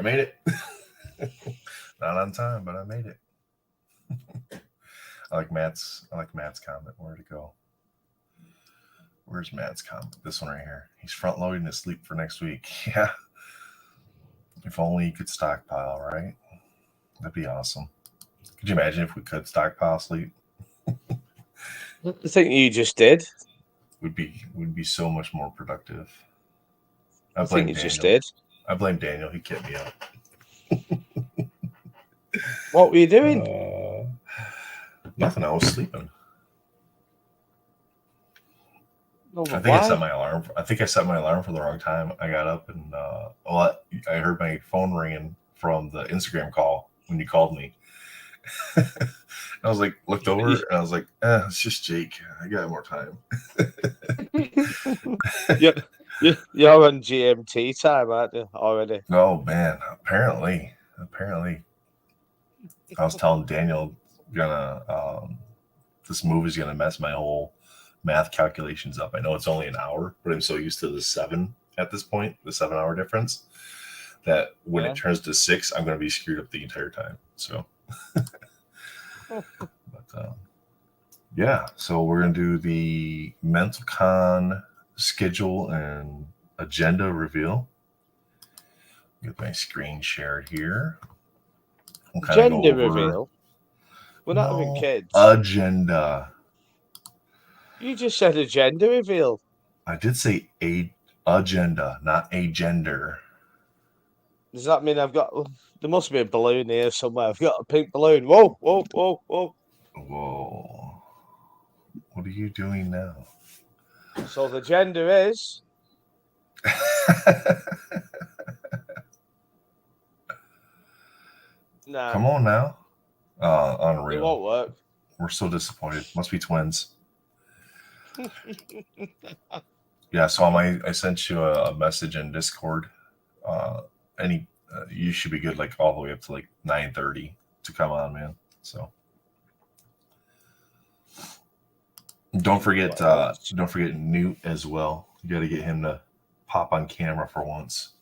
I made it. Not on time, but I made it. I like Matt's comment. Where'd it go? Where's Matt's comment? This one right here. He's front loading his sleep for next week. Yeah. If only you could stockpile, right? That'd be awesome. Could you imagine if we could stockpile sleep? I think you just did. Would be so much more productive. I think you Daniel. just did. I blame Daniel. He kept me up. What were you doing? Nothing. I was sleeping. No, I think I set my alarm. I think I set my alarm for the wrong time. I got up and I heard my phone ringing from the Instagram call when you called me. I was like, looked over and I was like, it's just Jake. I got more time. You're on GMT time, aren't you, already? Oh man, apparently. I was telling Daniel, this move is gonna mess my whole math calculations up. I know it's only an hour, but I'm so used to the 7 at this point, the 7-hour difference, that when it turns to 6, I'm gonna be screwed up the entire time. So, but yeah, so we're gonna do the MentalCon schedule and agenda reveal. Get my screen shared here. Agenda reveal? We're not having kids. Agenda. You just said agenda reveal. I did say agenda, not a gender. Does that mean I've got... There must be a balloon here somewhere. I've got a pink balloon. Whoa, whoa, whoa, whoa. Whoa. What are you doing now? So the gender is... Nah. Come on now. Unreal. It won't work. We're so disappointed. Must be twins. Yeah, so I sent you a message in Discord. You should be good like all the way up to like 9:30 to come on, man. So don't forget Newt as well. You got to get him to pop on camera for once.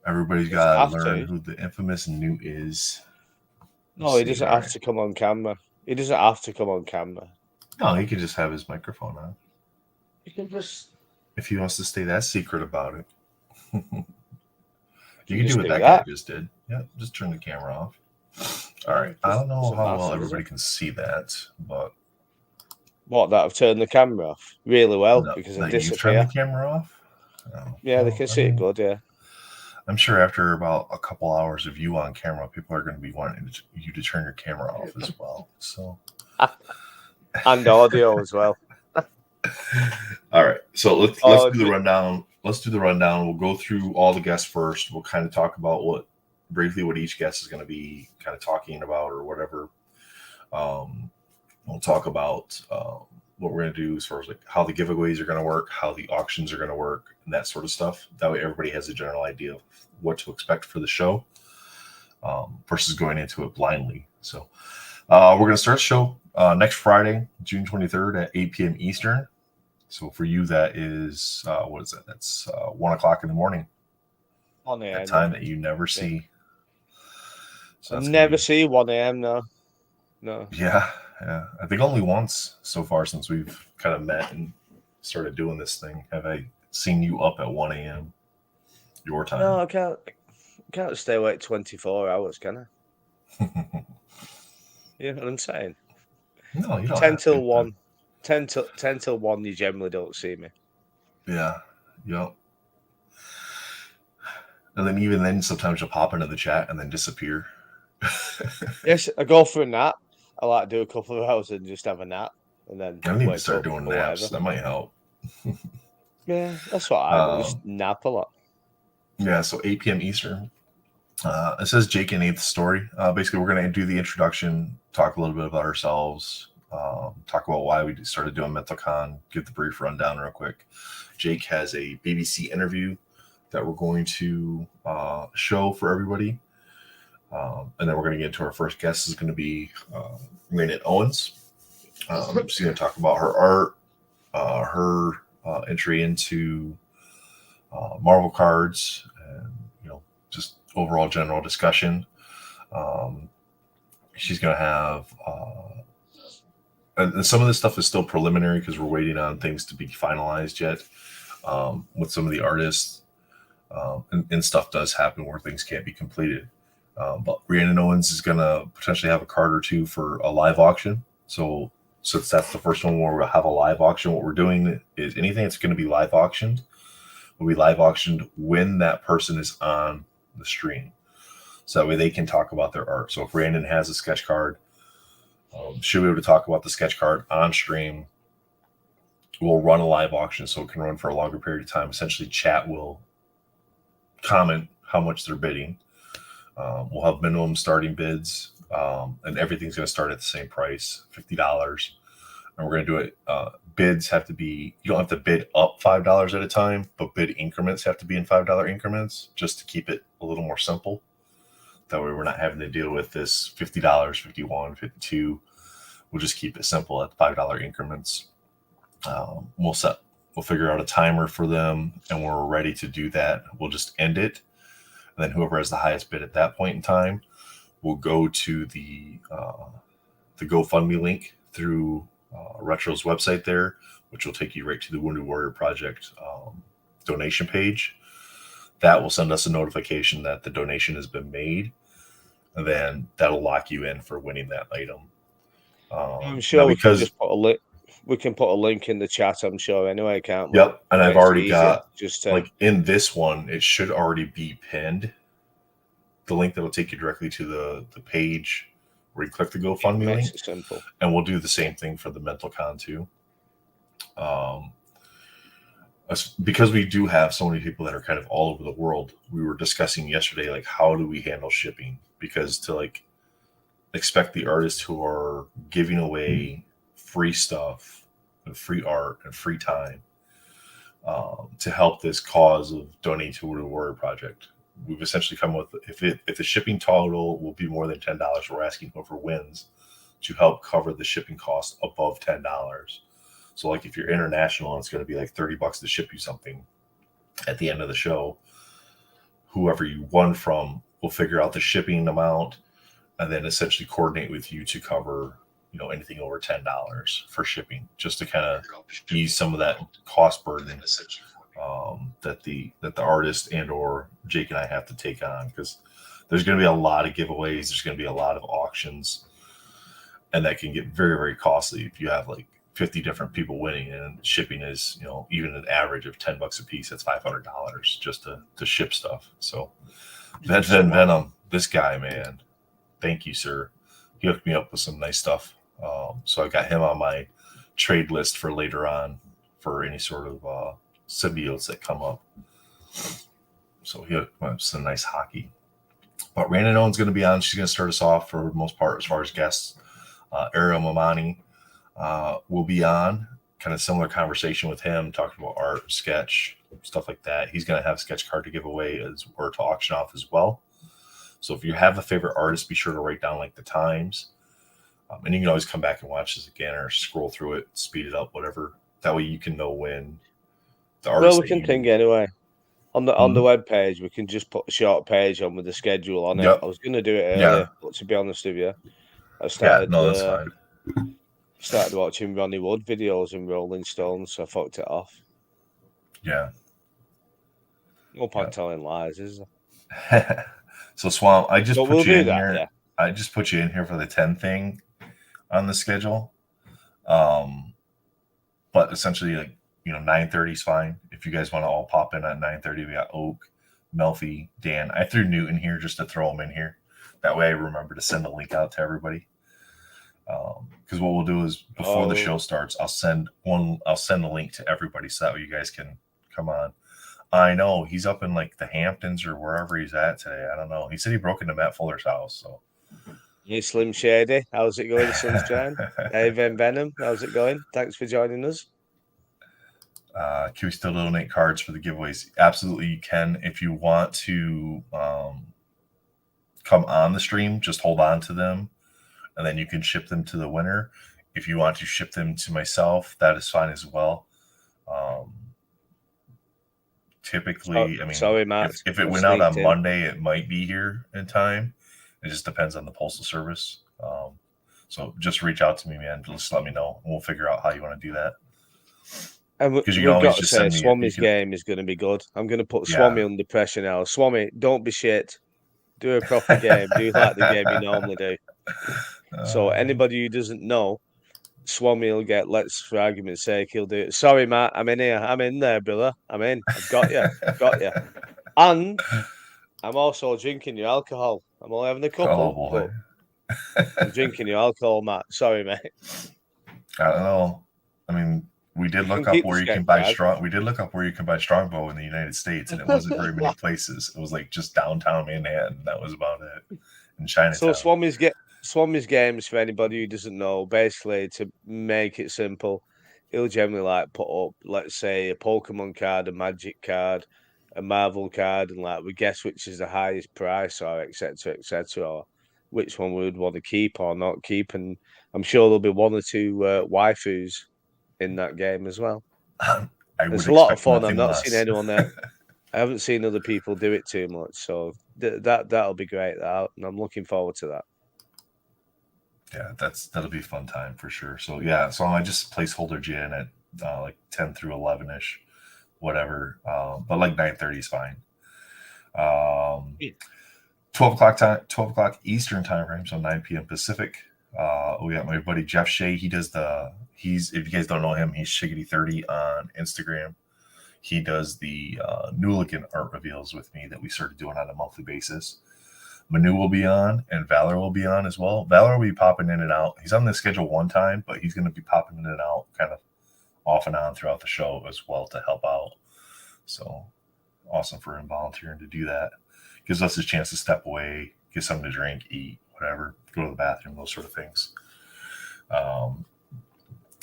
Everybody's got to learn who the infamous Newt is. No, he doesn't have to come on camera. He doesn't have to come on camera. No, he can just have his microphone on. You can just... If he wants to stay that secret about it. You can do what that guy just did. Yeah, just turn the camera off. All right. I don't know how well everybody can see that, but... What, that I've turned the camera off? Really well, because I disappear. You've turned the camera off? Oh, yeah, they can see it good, yeah. I'm sure after about a couple hours of you on camera, people are going to be wanting you to turn your camera off as well. So, and audio as well. All right, so let's do the rundown. Let's do the rundown. We'll go through all the guests first. We'll kind of talk about briefly what each guest is going to be kind of talking about or whatever. We'll talk about what we're going to do as far as like how the giveaways are going to work, how the auctions are going to work, and that sort of stuff. That way, everybody has a general idea of what to expect for the show versus going into it blindly. So we're going to start the show next Friday, June 23rd at 8 p.m. Eastern. So for you, that is, what is that? That's 1 o'clock in the morning. On the time that you never see. So never see 1 a.m. No. Yeah. I think only once so far since we've kind of met and started doing this thing have I seen you up at 1 a.m. your time. No, I can't stay awake 24 hours, can I? You know what I'm saying? No, you don't. 10 till 1. 10 till 1, you generally don't see me. Yeah. Yep. And then even then, sometimes you'll pop into the chat and then disappear. Yes, I go for a nap. I like to do a couple of hours and just have a nap. And then I need to start doing naps. That might help. Yeah, that's what I do. Just nap a lot. Yeah, so 8 p.m. Eastern. It says Jake and 8th story. Basically, we're going to do the introduction, talk a little bit about ourselves, talk about why we started doing MentalCon, give the brief rundown real quick. Jake has a BBC interview that we're going to show for everybody. And then we're going to get into our first guest is going to be Raynette Owens. She's going to talk about her art, her entry into Marvel cards, and just overall general discussion. She's going to have, and some of this stuff is still preliminary because we're waiting on things to be finalized yet with some of the artists. And stuff does happen where things can't be completed. But Rhiannon Owens is going to potentially have a card or two for a live auction. So since that's the first one where we'll have a live auction, what we're doing is anything that's going to be live auctioned will be live auctioned when that person is on the stream. So that way they can talk about their art. So if Rhiannon has a sketch card, she'll be able to talk about the sketch card on stream. We'll run a live auction so it can run for a longer period of time. Essentially, chat will comment how much they're bidding. We'll have minimum starting bids, and everything's going to start at the same price, $50. And we're going to do it. Bids have to be, you don't have to bid up $5 at a time, but bid increments have to be in $5 increments just to keep it a little more simple. That way we're not having to deal with this $50, $51, $52. We'll just keep it simple at $5 increments. We'll figure out a timer for them, and when we're ready to do that, we'll just end it. And then whoever has the highest bid at that point in time will go to the GoFundMe link through Retro's website there, which will take you right to the Wounded Warrior Project donation page. That will send us a notification that the donation has been made, and then that'll lock you in for winning that item. I'm sure we can just put a link. We can put a link in the chat, I'm sure, anyway, can't we? Yep, and I've already got, just like in this one, it should already be pinned. The link that'll take you directly to the page where you click the GoFundMe link. Makes it simple. And we'll do the same thing for the MentalCon too. Because we do have so many people that are kind of all over the world, we were discussing yesterday, like, how do we handle shipping? Because to like expect the artists who are giving away free stuff and free art and free time to help this cause of donating to the Warrior Project, we've essentially come with, if the shipping total will be more than $10, we're asking whoever wins to help cover the shipping cost above $10. So like if you're international, it's going to be like $30 to ship you something at the end of the show. Whoever you won from will figure out the shipping amount and then essentially coordinate with you to cover, you know, anything over $10 for shipping, just to kind of ease some of that cost burden that the artist and or Jake and I have to take on, because there's going to be a lot of giveaways. There's going to be a lot of auctions, and that can get very, very costly if you have like 50 different people winning, and shipping is, you know, even an average of $10 a piece. That's $500 just to ship stuff. So that Venom, this guy, man, thank you, sir. He hooked me up with some nice stuff. So I got him on my trade list for later on for any sort of symbiotes that come up. So he hooked me up with some nice hockey. But Rhiannon Owens is going to be on. She's going to start us off for the most part as far as guests. Ariel Mamani will be on. Kind of similar conversation with him, talking about art, sketch, stuff like that. He's going to have a sketch card to give away or to auction off as well. So if you have a favorite artist, be sure to write down like the times. And you can always come back and watch this again or scroll through it, speed it up, whatever. That way you can know when the artist. Well, we can think anyway. On the web page, we can just put a short page on with the schedule on it. Yep. I was going to do it earlier, but to be honest with you, I started. That's fine. Started watching Ronnie Wood videos in Rolling Stones, so I fucked it off. Yeah. No point telling lies, is there? So Swamp, I just put you in here. Yeah. I just put you in here for the 10 thing on the schedule. But essentially, like, you know, 9:30 is fine. If you guys want to all pop in at 9:30, we got Oak, Melfi, Dan. I threw Newton here just to throw him in here. That way I remember to send a link out to everybody. Because what we'll do is before the show starts, I'll send a link to everybody so that way you guys can come on. I know he's up in like the Hamptons or wherever he's at today. I don't know. He said he broke into Matt Fuller's house. So, hey, Slim Shady, how's it going, Sunshine? Hey, Venom, how's it going? Thanks for joining us. Can we still donate cards for the giveaways? Absolutely, you can. If you want to come on the stream, just hold on to them, and then you can ship them to the winner. If you want to ship them to myself, that is fine as well. typically, I mean, sorry, Matt. if it I've went out on sneaked in. Monday, it might be here in time. It just depends on the postal service. So just reach out to me, man. Just let me know, and we'll figure out how you want to do that. And Because you can we've always got to just say, send me. You Swami's can, game is going to be good. I'm going to put yeah. Swami under pressure now. Swami, don't be shit. Do a proper game. Do like the game you normally do. So anybody who doesn't know, Swami will get, let's for argument's sake, he'll do it. Sorry, Matt, I'm in here. I'm in there, brother. I'm in. I've got you. Got you. And I'm also drinking your alcohol. I'm only having a Oh couple, boy. but I'm drinking your alcohol, Matt. Sorry, mate. I don't know. I mean, we did You can look up keep the where you can sketch buy card. strong. We did look up where you can buy Strongbow in the United States, and it wasn't very many places. It was like just downtown Manhattan. That was about it. In So Chinatown. Swami's games for anybody who doesn't know, basically to make it simple, he'll generally like put up, let's say, a Pokemon card, a Magic card, a Marvel card, and like we guess which is the highest price or etc., or which one we would want to keep or not keep. And I'm sure there'll be one or two waifus in that game as well. I It's would a lot of expect fun. I've nothing not seen less. anyone there. I haven't seen other people do it too much, so that'll be great. And I'm looking forward to that. Yeah, that'll be a fun time for sure. So yeah, so I just placeholder you in at like 10 through 11 ish, whatever. But like 9:30 is fine. Um, Yeah. 12 o'clock Eastern time frame, so 9 p.m. Pacific. We got my buddy Jeff Shea. He's if you guys don't know him, he's Shiggity30 on Instagram. He does the Nulican art reveals with me that we started doing on a monthly basis. Manu will be on, and Valor will be on as well. Valor will be popping in and out. He's on the schedule one time, but he's going to be popping in and out kind of off and on throughout the show as well to help out. So awesome for him volunteering to do that. Gives us a chance to step away, get something to drink, eat, whatever, go to the bathroom, those sort of things.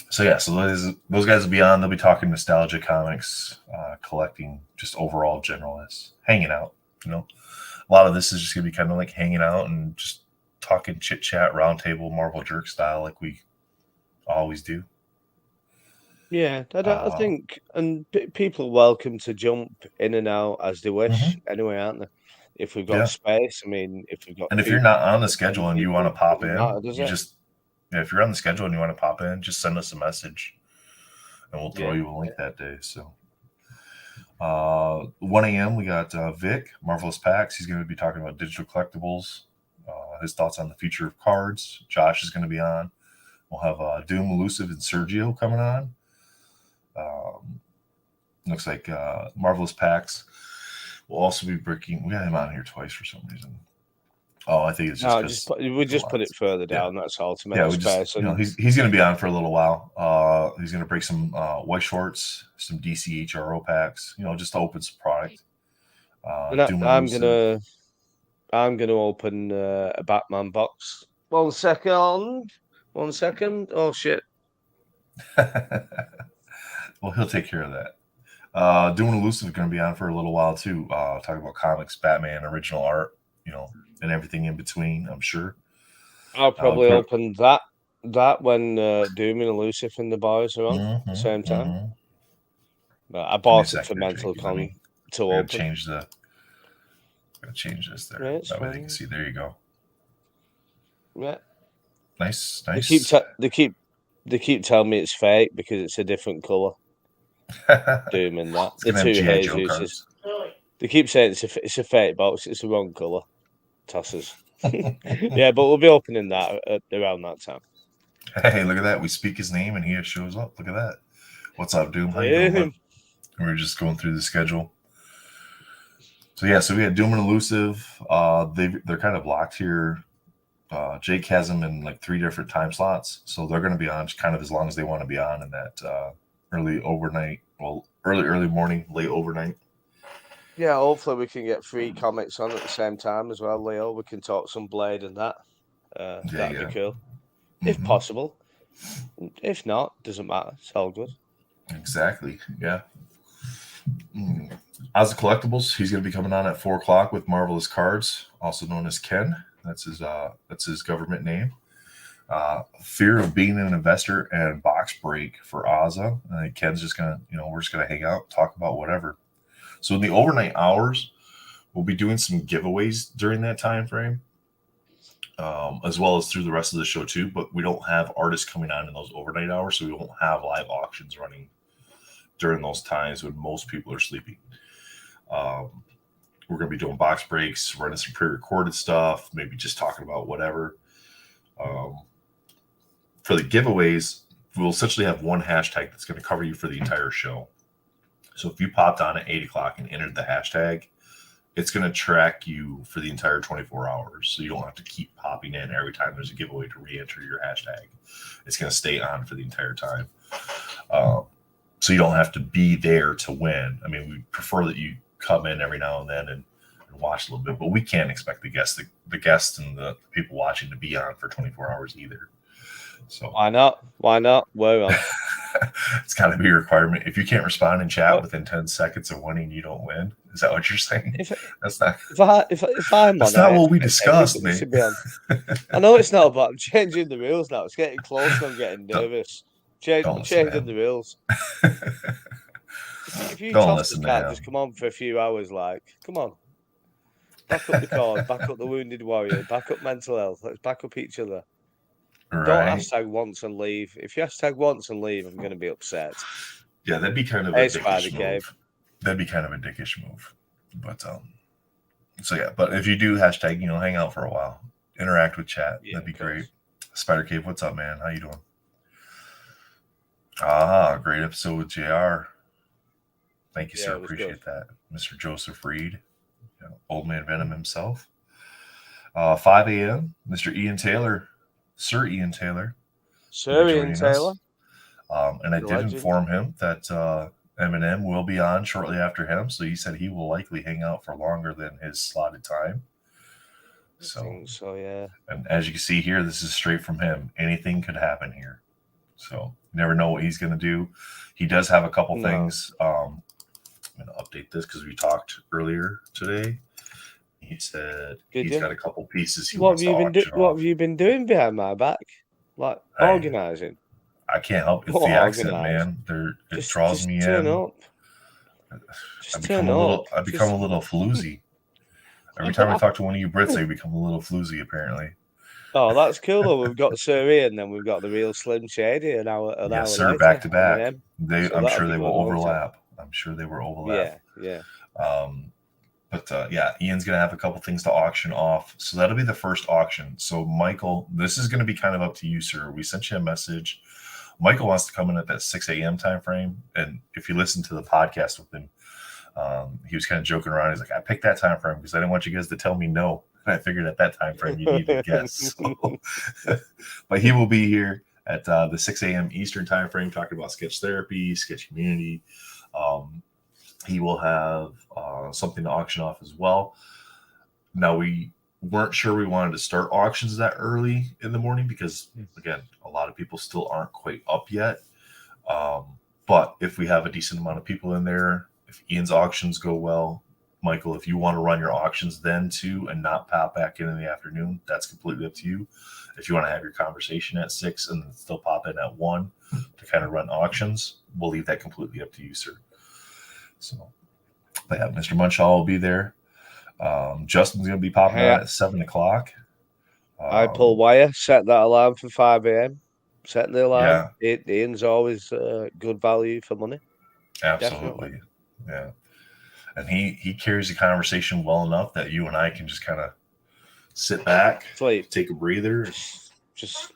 So those guys will be on. They'll be talking nostalgia comics, collecting, just overall generalists, hanging out. A lot of this is just gonna be kind of like hanging out and just talking chit chat, roundtable, Marvel jerk style, like we always do. Yeah, I think, and people are welcome to jump in and out as they wish. Mm-hmm. Anyway, aren't they? If we've got Yeah, space, I mean, if we've got and if you're two, not on the 10 schedule and you want people, to pop doesn't in, matter, does you it? just if you're on the schedule and you want to pop in, just send us a message, and we'll throw Yeah. you a link that day. So 1 a.m. we got Vic, Marvelous Packs. He's going to be talking about digital collectibles, his thoughts on the future of cards. Josh is going to be on. We'll have Doom, Elusive, and Sergio coming on. Looks like Marvelous Packs will also be breaking. We got him on here twice for some reason. Oh, I think it's just No, because we just put it further down. That's all to make yeah, we just space. And he's going to be on for a little while. He's going to break some white shorts, some DC HRO packs. Just to open some product. Doom Elusive. I'm gonna open a Batman box. 1 second. 1 second. Oh shit. Well, he'll take care of that. Doom Elusive is going to be on for a little while too. Talking about comics, Batman, original art, and everything in between. I'm sure. I'll probably open that when Doom and Elusive and the boys are on at the same time. Mm-hmm. But I Give me a bought it for second, Jake. MentalCon to I gotta open. change this there. Yeah, it's That way they fine. can see. There you go. Yeah. Nice. They keep telling me it's fake because it's a different color. Doom and that. It's The gonna have two GI Joe Jesus. cards. They keep saying it's a fake box. It's the wrong color. Tosses. Yeah, but we'll be opening that around that time. Hey, look at that. We speak his name and he shows up. Look at that. What's up, Doom? How you doing, bud? We're just going through the schedule. So yeah, so we had Doom and Elusive. They're kind of locked here. Jake has them in like 3 different time slots, so they're going to be on kind of as long as they want to be on in that early morning, late overnight. Yeah, hopefully we can get 3 comics on at the same time as well, Leo. We can talk some Blade and that. That'd be cool. Mm-hmm. If possible. If not, doesn't matter. It's all good. Exactly. Yeah. As the Collectibles, he's going to be coming on at 4 o'clock with Marvelous Cards, also known as Ken. That's his government name. Fear of being an investor and box break for Ozza. Ken's just gonna, we're just gonna hang out, talk about whatever. So in the overnight hours, we'll be doing some giveaways during that time frame, as well as through the rest of the show too. But we don't have artists coming on in those overnight hours, so we won't have live auctions running during those times when most people are sleeping. We're going to be doing box breaks, running some pre-recorded stuff, maybe just talking about whatever. For the giveaways, we'll essentially have one hashtag that's going to cover you for the entire show. So if you popped on at 8 o'clock and entered the hashtag, it's going to track you for the entire 24 hours. So you don't have to keep popping in every time there's a giveaway to re-enter your hashtag. It's going to stay on for the entire time. So you don't have to be there to win. I mean, we prefer that you come in every now and then and watch a little bit, but we can't expect the guests and the people watching to be on for 24 hours either. So why not? We're on. It's got to be a requirement. If you can't respond in chat within 10 seconds of winning, you don't win. Is that what you're saying? That's not. If I'm that's on, not what we discussed, man. I know it's not, but I'm changing the rules now. It's getting close, and I'm getting nervous. I'm changing the rules. If you toss the cat, just come on for a few hours. Like, come on, back up the cause, back up the wounded warrior, back up mental health. Let's back up each other. Right. Don't hashtag once and leave. If you hashtag once and leave, I'm going to be upset. Yeah, that'd be kind of a dickish move. That'd be kind of a dickish move. But so yeah. But if you do hashtag, hang out for a while, interact with chat. Yeah, that'd be great. Spider Cave, what's up, man? How you doing? Great episode with JR. Thank you, sir. Appreciate that, Mr. Joseph Reed, Old Man Venom himself. 5 a.m. Mr. Ian Taylor. Sir Ian Taylor. And I did inform him that Eminem will be on shortly after him. So he said he will likely hang out for longer than his slotted time. I think so, yeah. And as you can see here, this is straight from him. Anything could happen here. So you never know what he's going to do. He does have a couple things. I'm going to update this because we talked earlier today. He said he's got a couple pieces he wants to auction off. What have you been doing behind my back? Like organising? I can't help it. It's the accent, man. It draws me turn in. Up. I become a little floozy. Every time I talk to one of you Brits, I become a little floozy, apparently. Oh, that's cool though. We've got Sir Ian, then we've got the real Slim Shady an hour sir, later. Back to back. I'm sure they will overlap. Yeah. But Ian's going to have a couple things to auction off. So that'll be the first auction. So Michael, this is going to be kind of up to you, sir. We sent you a message. Michael wants to come in at that 6 a.m. time frame. And if you listen to the podcast with him, he was kind of joking around. He's like, I picked that time frame because I didn't want you guys to tell me no. And I figured at that time frame you needed to guess. So. But he will be here at the 6 a.m. Eastern time frame talking about sketch therapy, sketch community. He will have something to auction off as well. Now, we weren't sure we wanted to start auctions that early in the morning because, again, a lot of people still aren't quite up yet. But if we have a decent amount of people in there, if Ian's auctions go well, Michael, if you want to run your auctions then too and not pop back in the afternoon, that's completely up to you. If you want to have your conversation at 6 and still pop in at 1 to kind of run auctions, we'll leave that completely up to you, sir. So, but yeah, Mr. Munshaw will be there. Justin's going to be popping out at 7 o'clock. I pull wire, set that alarm for 5 a.m. Set the alarm. Yeah. Ian's always good value for money. Absolutely. Definitely. Yeah. And he carries the conversation well enough that you and I can just kind of sit back, take a breather, just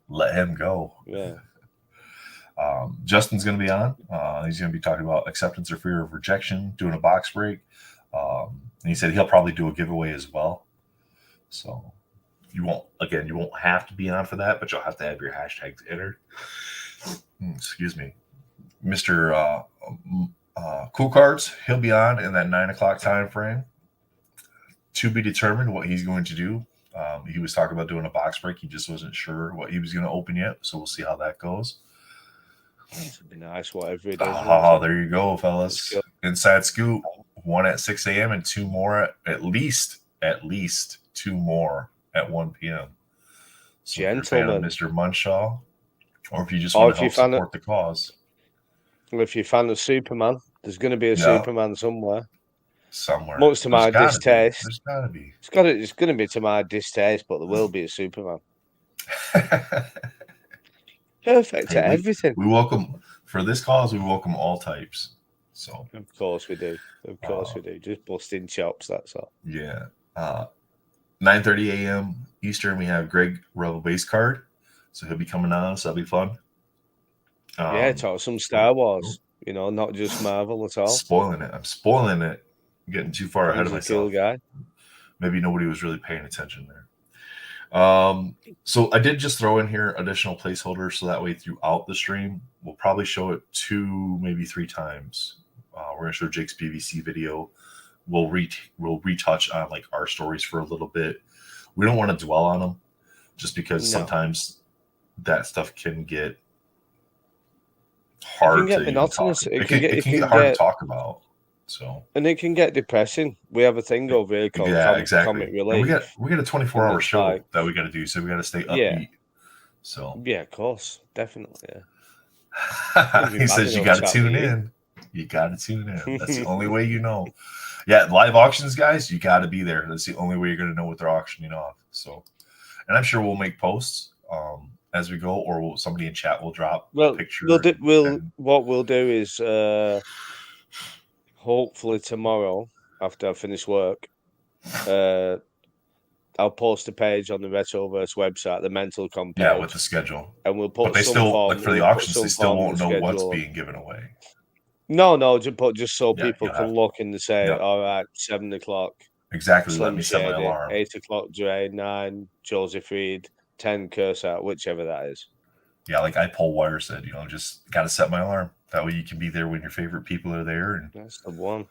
let him go. Yeah. Justin's going to be on. He's going to be talking about acceptance or fear of rejection, doing a box break. And he said he'll probably do a giveaway as well. So you won't have to be on for that, but you'll have to have your hashtags entered. Excuse me. Mr. Cool Cards, he'll be on in that 9 o'clock time frame. To be determined what he's going to do. He was talking about doing a box break. He just wasn't sure what he was going to open yet. So we'll see how that goes. It'd be nice, whatever it is. Oh, there you go, fellas. Inside scoop. 1 at 6 a.m. and 2 more at least 2 more at 1 p.m. So Gentlemen, Mr. Munshaw, or if you just want to help support the cause. Well, if you're a fan of Superman, There's going to be a Yeah, Superman somewhere. somewhere. Much to There's my gotta be. distaste. There's gotta be. It's going to be to my distaste, but there will be a Superman. Perfect Hey, at everything. we welcome for this cause. We welcome all types. So Of course we do. Of course uh, we do. Just busting chops, that's all. yeah, 9:30 a.m. Eastern. We have Greg Rebel Base Card, so he'll be coming on. So that'll be fun. Yeah, Um, talk some oh, Star oh, Wars, not just Marvel at all. spoiling it. I'm spoiling it. I'm getting too far ahead He's of a cool myself. guy. Maybe nobody was really paying attention there. So I did just throw in here additional placeholders so that way throughout the stream we'll probably show it 2, maybe 3 times. We're gonna show Jake's PVC video. We'll retouch on like our stories for a little bit. We don't want to dwell on them just because No. sometimes that stuff can get It hard can get to even talk. monotonous. It can get hard to talk about. So And it can get depressing. We have a thing over here called yeah, comic exactly. And we relief. got a 24-hour And it's show like, that we got to do, so we got to stay yeah, upbeat. So yeah, of course, definitely. Yeah. he says you got to tune in. You got to tune in. That's the only way you know. Yeah, live auctions, guys, you got to be there. That's the only way you're going to know what they're auctioning off. So, and I'm sure we'll make posts as we go, or somebody in chat will drop a picture. What we'll do is hopefully tomorrow after I finish work, I'll post a page on the Retroverse website, the Mental Con page. Yeah, with the schedule. And we'll put but they some still form, like for the we'll auctions, they still won't know what's schedule. being given away. No, just so Yeah, people can look and say, Yep. all right, 7 o'clock. Exactly. Slim Let me set my Shady, alarm. 8 o'clock Dre, 9 Joseph Reed, 10 Curse Out, whichever that is. Yeah, like I Paul Wire said, just got to set my alarm. That way you can be there when your favorite people are there. And that's the one.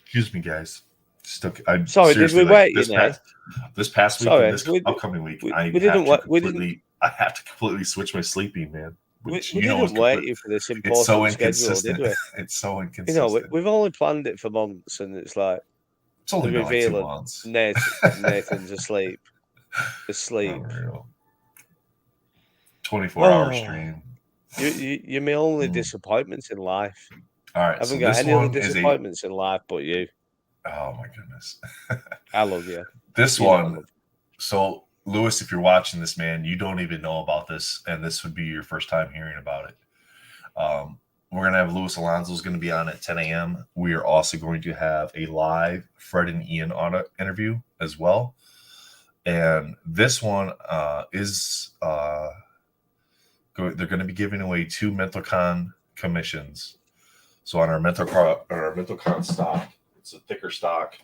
Excuse me, guys. I'm sorry, did we wait? This past week and this upcoming week, I have to completely switch my sleeping, man. Which we didn't wait you for this important schedule, did we? It's so inconsistent. We've only planned it for months, and it's like it's only been like 2 months. Nathan's asleep. 24-hour stream. You're my only disappointments in life. All right, I haven't got any other disappointments in life but you. Oh my goodness. I love you. This one. So Lewis, if you're watching this, man, you don't even know about this, and this would be your first time hearing about it. We're gonna have Luis Alonso's going to be on at 10 a.m. We are also going to have a live Fred and Ian audit interview as well. And this one is they're going to be giving away 2 MentalCon commissions. So on our MentalCon stock, it's a thicker stock.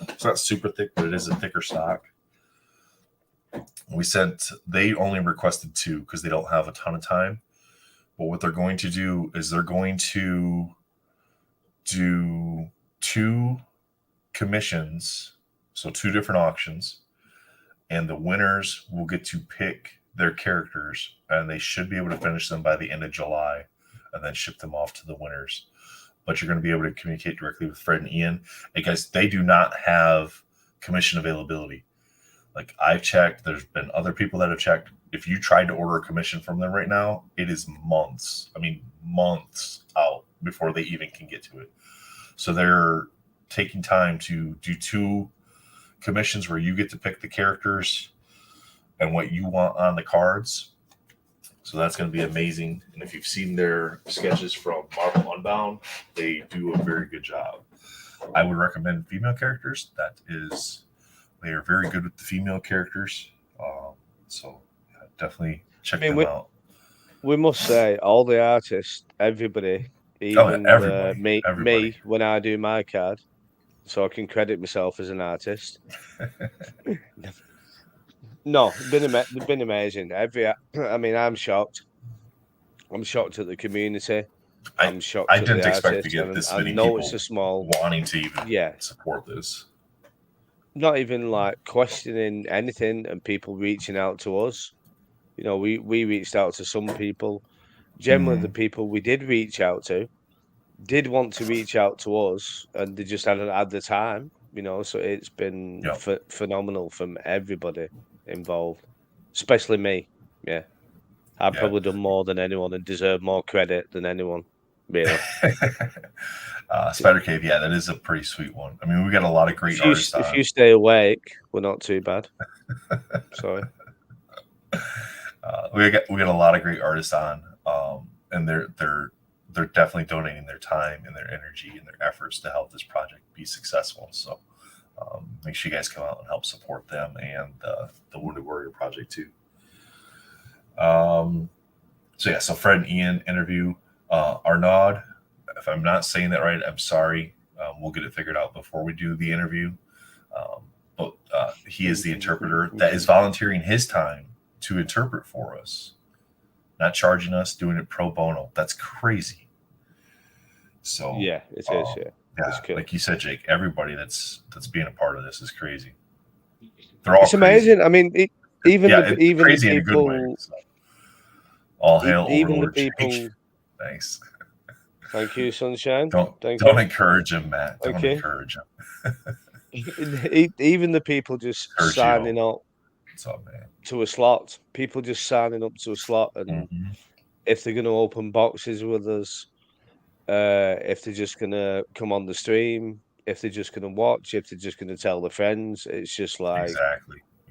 It's not super thick, but it is a thicker stock. They only requested 2 because they don't have a ton of time. But what they're going to do is they're going to do 2 commissions, so 2 different auctions, and the winners will get to pick their characters, and they should be able to finish them by the end of July and then ship them off to the winners. But you're going to be able to communicate directly with Fred and Ian. Hey guys, they do not have commission availability. Like I've checked, there's been other people that have checked. If you tried to order a commission from them right now, it is months out before they even can get to it. So they're taking time to do 2 commissions where you get to pick the characters and what you want on the cards. So that's going to be amazing. And if you've seen their sketches from Marvel Unbound, they do a very good job. I would recommend female characters. They are very good with the female characters. So definitely check them out. We must say, all the artists, everybody, even me, when I do my card, so I can credit myself as an artist. No, they've been amazing. I'm shocked. I'm shocked at the community. I'm shocked. I didn't expect to get this many people wanting to even support this. Not even like questioning anything, and people reaching out to us. We reached out to some people. Generally, the people we did reach out to did want to reach out to us, and they just hadn't had the time. So it's been phenomenal from everybody involved, especially me. Yeah. I've Yeah. probably done more than anyone and deserve more credit than anyone, really. Spider Cave, yeah, that is a pretty sweet one. I mean, we got a lot of great artists If on. you stay awake, we're not too bad. Sorry. We got a lot of great artists on, and they're definitely donating their time and their energy and their efforts to help this project be successful. So make sure you guys come out and help support them and the Wounded Warrior Project too. So yeah, so Fred and Ian interview Arnaud. If I'm not saying that right, I'm sorry. We'll get it figured out before we do the interview. But he is the interpreter that is volunteering his time to interpret for us, not charging us, doing it pro bono. That's crazy. So yeah, it is. Yeah, cool. like you said, Jake. Everybody that's being a part of this is crazy. They're all it's amazing. crazy. I mean, even the crazy people, in a good way. So. All hail even Overlord the people. Jake. Thanks. Thank you, Sunshine. Don't you. encourage him, Matt. Don't encourage him. Even the people just signing up. What's up, man? To a slot. People just signing up to a slot, and if they're going to open boxes with us, if they're just going to come on the stream, if they're just going to watch, if they're just going to tell their friends, it's just like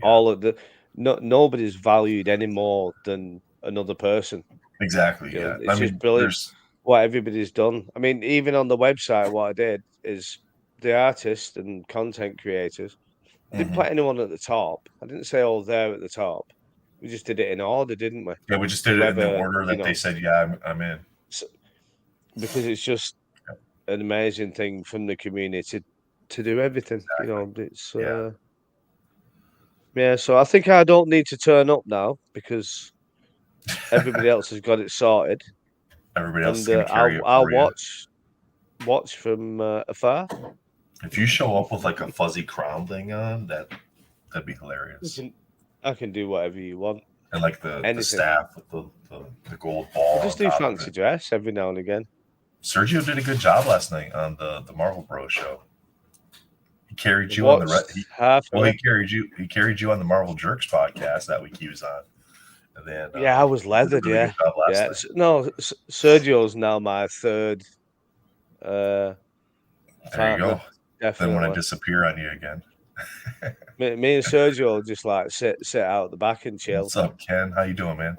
all of the nobody's valued any more than another person. Exactly. You know, it's just brilliant what everybody's done. I mean, even on the website, what I did is the artists and content creators. I didn't put anyone at the top. I didn't say all there at the top. We just did it in order, didn't we? Yeah, we just did it in the order that they said. Yeah, I'm in. So, because it's just an amazing thing from the community to do everything. Exactly. You know, it's yeah. So I think I don't need to turn up now because everybody else has got it sorted. Everybody else is going to carry it I'll for watch from afar. If you show up with like a fuzzy crown thing on, that'd be hilarious. I can do whatever you want. And like the staff with the gold ball. I just do fancy dress every now and again. Sergio did a good job last night on the Marvel Bros show. He carried you on the he carried you on the Marvel Jerks podcast that week he was on. And then I was leathered. Yeah. No, Sergio's now my third. There you go. Definitely. Then when I disappear on you again. me and Sergio just like sit out the back and chill. What's up, Ken? How you doing, man?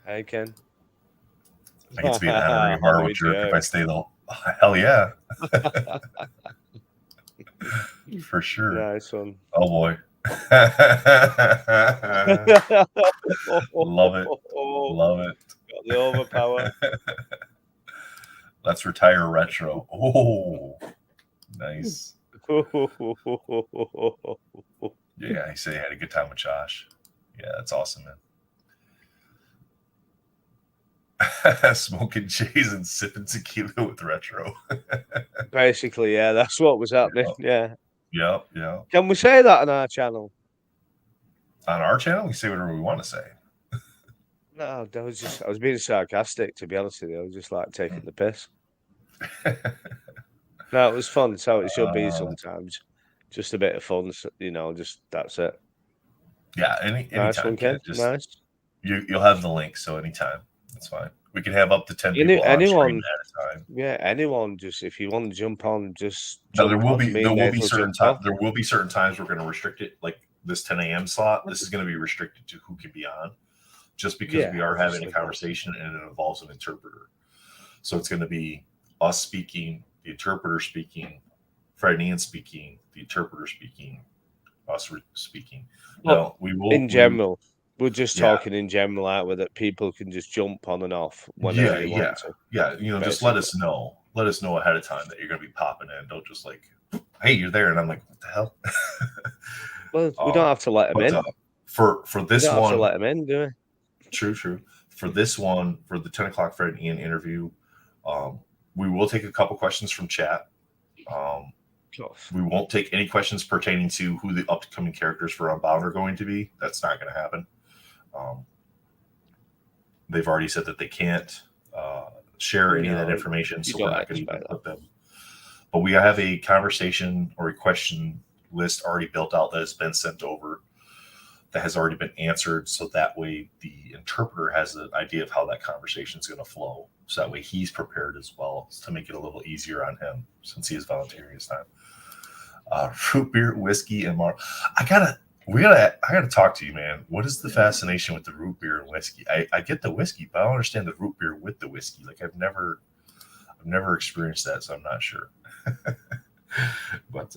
Hey, Ken. I get to be an honorary Marvel jerk if I stay the hell yeah. For sure. Nice one. Oh boy. Love it. Love it. Got the overpower. Let's retire retro. Oh, nice. Yeah, he said he had a good time with Josh. Yeah, that's awesome, man. Smoking J's and sipping tequila with retro. Basically, yeah, that's what was happening. Yeah. Yep. Can we say that on our channel? On our channel, we say whatever we want to say. No, I was being sarcastic, to be honest with you. I was just like taking the piss. No, it was fun. It's how it should be sometimes. Just a bit of fun, you know, just that's it. Yeah, anytime. Nice one, Ken. Nice. You'll have the link, so anytime. That's fine. We can have up to 10 people on stream at a time. Yeah, anyone. Just if you want to jump on, just no. There will be certain times we're going to restrict it. Like this 10 a.m. slot, this is going to be restricted to who can be on, just because we are having a conversation and it involves an interpreter. So it's going to be us speaking, the interpreter speaking, Fred and Ian speaking, the interpreter speaking, us speaking. No, we will. In general. We're just talking in general, aren't we? That people can just jump on and off whenever they want to. Yeah, you know, just let us know. Let us know ahead of time that you're going to be popping in. Don't just like, hey, you're there, and I'm like, what the hell? Well, we don't have to let them in. For this we don't one, have to let them in, do we? True. For this one, for the 10 o'clock Fred and Ian interview, we will take a couple questions from chat. We won't take any questions pertaining to who the upcoming characters for Unbound are going to be. That's not going to happen. They've already said that they can't share any of that information, so we're not going to even put them. But we have a conversation or a question list already built out that has been sent over that has already been answered, so that way the interpreter has an idea of how that conversation is going to flow. So that way he's prepared as well, to make it a little easier on him since he is volunteering his time. Root beer, whiskey, and I gotta talk to you, man. What is the fascination with the root beer and whiskey? I get the whiskey, but I don't understand the root beer with the whiskey. Like I've never experienced that, so I'm not sure. But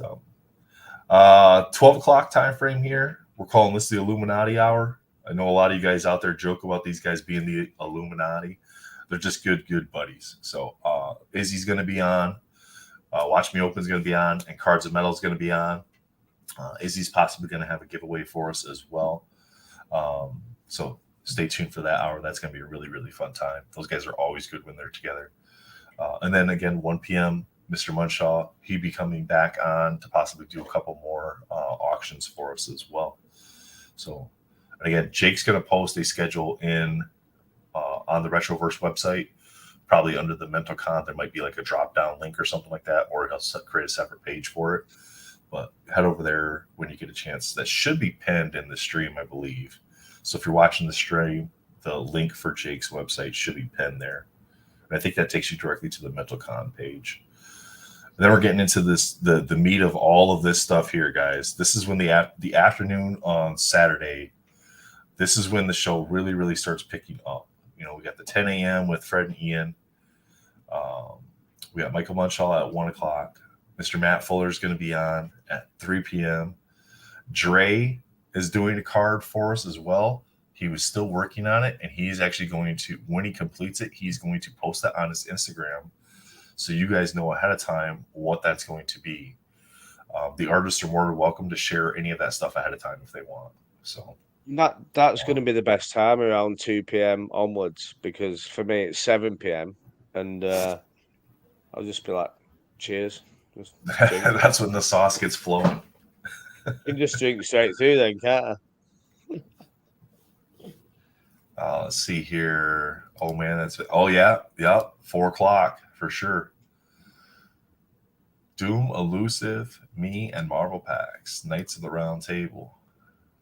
12 o'clock time frame here. We're calling this the Illuminati hour. I know a lot of you guys out there joke about these guys being the Illuminati. They're just good buddies. So Izzy's going to be on. Watch Me Open is going to be on, and Cards of Metal is going to be on. Izzy's possibly going to have a giveaway for us as well. So stay tuned for that hour. That's going to be a really fun time. Those guys are always good when they're together. And then again, 1 p.m., Mr. Munshaw, he'd be coming back on to possibly do a couple more auctions for us as well. So, and again, Jake's going to post a schedule in on the Retroverse website, probably under the Mental Con. There might be like a drop-down link or something like that, or he'll create a separate page for it. But head over there when you get a chance. That should be pinned in the stream, I believe. So if you're watching the stream, the link for Jake's website should be pinned there. And I think that takes you directly to the Mental Con page. And then we're getting into this, the meat of all of this stuff here, guys. This is when the afternoon on Saturday, this is when the show really starts picking up. You know, we got the 10 a.m. with Fred and Ian. We got Michael Munshaw at 1 o'clock. Mr. Matt Fuller is going to be on at 3 p.m. Dre is doing a card for us as well. He was still working on it, and he's actually going to, when he completes it, he's going to post that on his Instagram, so you guys know ahead of time what that's going to be. The artists are more than welcome to share any of that stuff ahead of time if they want. So that's going to be the best time, around 2 p.m. onwards, because for me it's 7 p.m. and I'll just be like, cheers. Just that's when the sauce gets flowing. You can just drink straight through then, can't I? Let's see here. Oh man, that's it. Oh yeah, 4 o'clock for sure. Doom, Elusive, me, and Marvel Packs. Knights of the Round Table.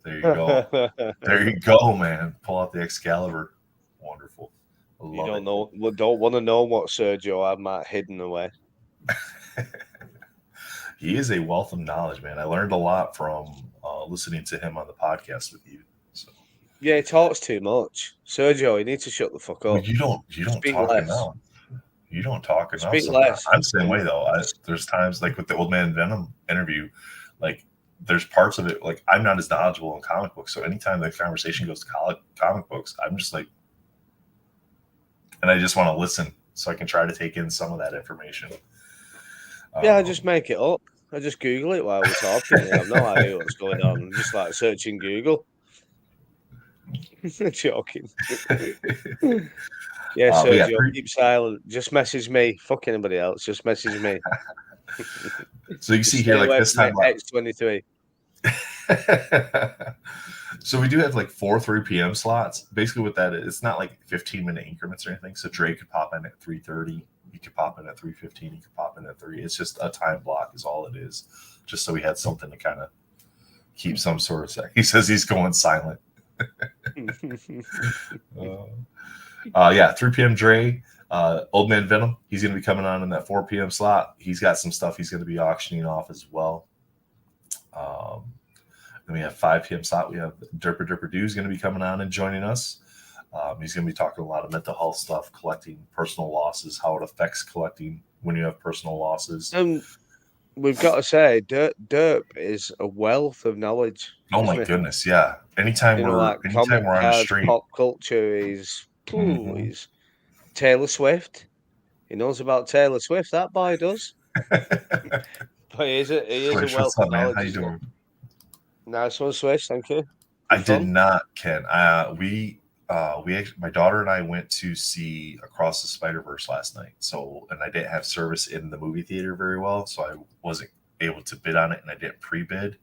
There you go. There you go, man. Pull out the Excalibur. Wonderful. You don't want to know what Sergio had Matt hidden away. He is a wealth of knowledge, man. I learned a lot from listening to him on the podcast with you. So. Yeah, he talks too much. Sergio, you need to shut the fuck up. Well, you don't Speak talk less. enough. You don't talk enough. Speak less. I'm the same way though. There's times like with the Old Man Venom interview, like there's parts of it like I'm not as knowledgeable in comic books. So anytime the conversation goes to comic books, I'm just like, and I just want to listen so I can try to take in some of that information. Yeah, I just make it up. I just Google it while we're talking. I have no idea what's going on. I'm just like searching Google. Joking. Yeah, Sergio, keep silent. Just message me. Fuck anybody else. Just message me. So you see here, like this time, X23. So we do have like 4 3 p.m. slots. Basically, what that is, it's not like 15-minute increments or anything. So Dre could pop in at 3:30. You could pop in at 3:15. You could pop in at 3. It's just a time block, is all it is. Just so we had something to kind of keep some sort of. He says he's going silent. 3 p.m. Dre, Old Man Venom. He's going to be coming on in that 4 p.m. slot. He's got some stuff he's going to be auctioning off as well. Then we have 5 p.m. slot. We have Derper Doo is going to be coming on and joining us. He's going to be talking a lot of mental health stuff, collecting personal losses, how it affects collecting when you have personal losses. We've got to say, Derp is a wealth of knowledge. Oh my goodness, yeah. Anytime we're on the stream, pop culture, he's Taylor Swift. He knows about Taylor Swift. That boy does. But he is a wealth of knowledge. How you doing? Nice one, Swift. Thank you. I did not, Ken. We actually, my daughter and I went to see Across the Spider-Verse last night. And I didn't have service in the movie theater very well, so I wasn't able to bid on it, and I didn't pre-bid.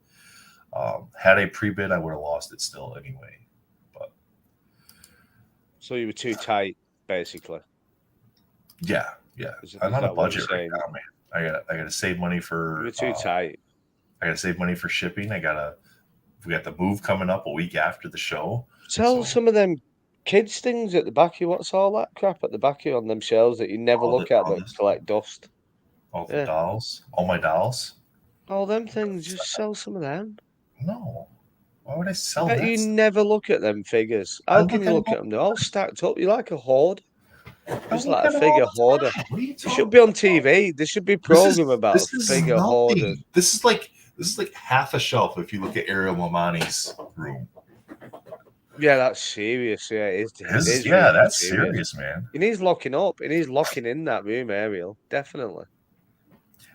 Had I pre-bid, I would have lost it still anyway. But so you were too tight, basically. Yeah. I'm on a budget right now, man. I gotta save money for. You're too tight. I gotta save money for shipping. I gotta We got the move coming up a week after the show. Sell some of them kids things at the back of you. What's all that crap at the back of you on them shelves that you never look at that collect dust? All the Yeah, dolls, all my dolls. all them things. Just sell some of them. No, why would I I sell bet that you stuff? never look at them figures. I How can look you at them. look at them? They're all stacked up. You're like a hoarder. I Just look like a at them all figure the hoarder. time. What are you You should talking be on about? TV. There should be a This program about is figure hoarders. nothing. This is like half a shelf if you look at Ariel Mamani's room. Yeah, that's serious. Yeah, it is Yeah, really that's serious. serious, man. He needs locking up. He needs locking in that room, Ariel. Definitely.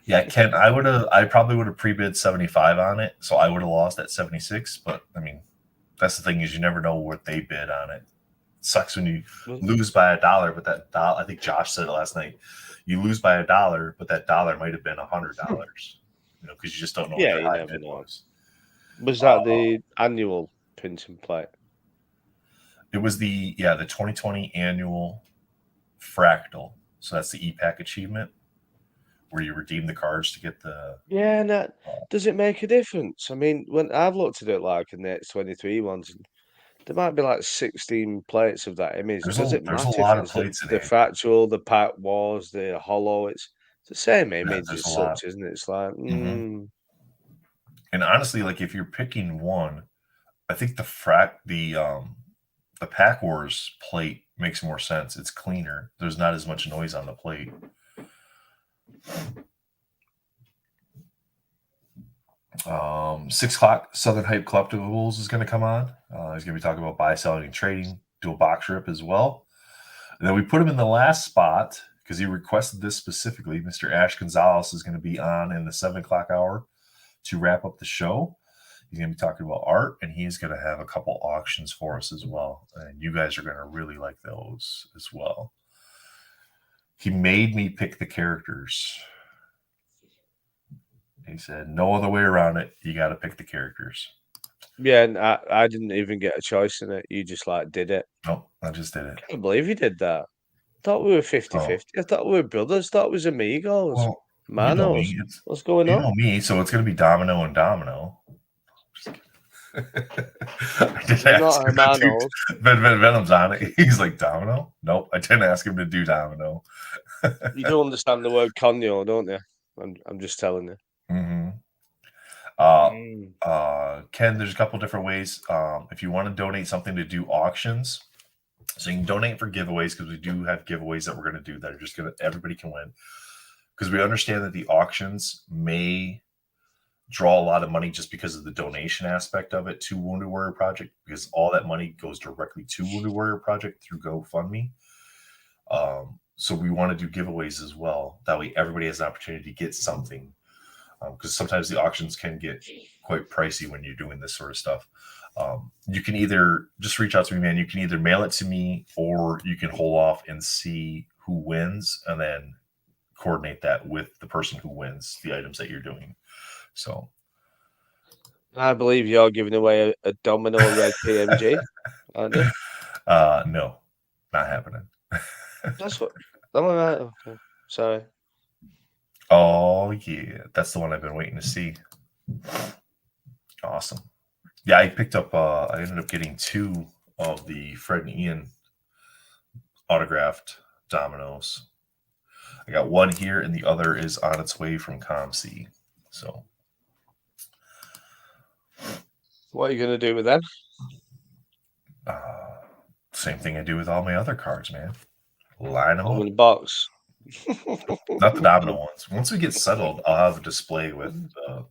Yeah, Ken, I probably would have pre-bid 75 on it, so I would have lost at 76. But I mean, that's the thing is you never know what they bid on it. It sucks when you lose by $1, but that dollar, I think Josh said it last night. You lose by $1, but that dollar might have been $100. Because you just don't know what Yeah, their you high never bid know. was. Was that the annual print and play? It was the 2020 annual fractal. So that's the e-pack achievement where you redeem the cards to get the. Yeah, and that, does it make a difference? I mean, when I've looked at it like in the X23 ones, there might be like 16 plates of that image. Does it There's a matter if lot of it's plates in the it. fractal, the pack wars, the hollow? It's the same Yeah, image there's as a lot. such, isn't it? It's like, And honestly, like if you're picking one, I think the pack wars plate makes more sense. It's cleaner. There's not as much noise on the plate. 6 o'clock Southern Hype Collectibles is going to come on. He's going to be talking about buy, selling, and trading, dual box rip as well. And then we put him in the last spot because he requested this specifically. Mr. Ash Gonzalez is going to be on in the 7 o'clock hour to wrap up the show. He's going to be talking about art, and he's going to have a couple auctions for us as well. And you guys are going to really like those as well. He made me pick the characters. He said, no other way around it. You got to pick the characters. yeah, and I didn't even get a choice in it. You just like did it. No, I just did it. I can't believe you did that. I thought we were 50-50. I thought we were brothers. I thought it was amigos. Well, Manos. What's going on? You know me, so it's going to be Domino and Domino. I did ask him to do Venom's on it. He's like, Domino? Nope, I didn't ask him to do Domino. You do understand the word conyo, don't you? I'm just telling you. Ken, there's a couple different ways. If you want to donate something to do auctions, so you can donate for giveaways because we do have giveaways that we're going to do that are just going to everybody can win. Because we understand that the auctions may draw a lot of money just because of the donation aspect of it to Wounded Warrior Project, because all that money goes directly to Wounded Warrior Project through GoFundMe. So we want to do giveaways as well. That way everybody has an opportunity to get something. Because sometimes the auctions can get quite pricey when you're doing this sort of stuff. You can either just reach out to me, man. You can either mail it to me or you can hold off and see who wins and then coordinate that with the person who wins the items that you're doing. So I believe you're giving away a Domino Red PMG, aren't you? No, not happening. That's what. Am I right? Okay. Sorry. Oh yeah, that's the one I've been waiting to see. Awesome. Yeah, I picked up. I ended up getting 2 of the Fred and Ian autographed dominoes. I got one here, and the other is on its way from ComC. So, What are you going to do with them? Same thing I do with all my other cards, man. Line them up In the box. Not the domino ones. Once we get settled, I'll have a display with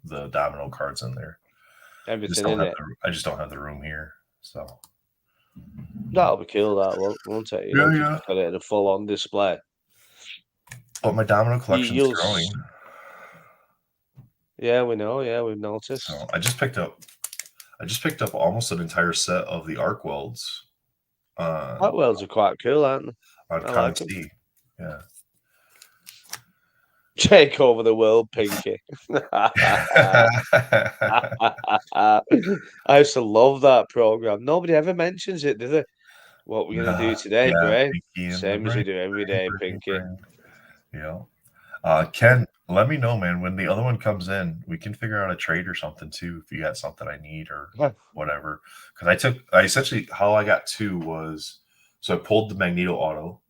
the domino cards in there. Everything in it. I just don't have the room here, so That'll be cool. That won't it? Yeah. Got it in a full-on display. But my domino collection's growing. Yeah, we know. Yeah, we've noticed. So I just picked up almost an entire set of the arc welds. Arc welds are quite cool, aren't they? On ComC. Yeah. Take over the world, Pinky. I used to love that program. Nobody ever mentions it, do they? What we're gonna do today, Bray? Same as we do every day, Pinky. Yeah. Ken, let me know, man. When the other one comes in, we can figure out a trade or something too. If you got something I need or whatever. Because I essentially how I got two was so I pulled the Magneto Auto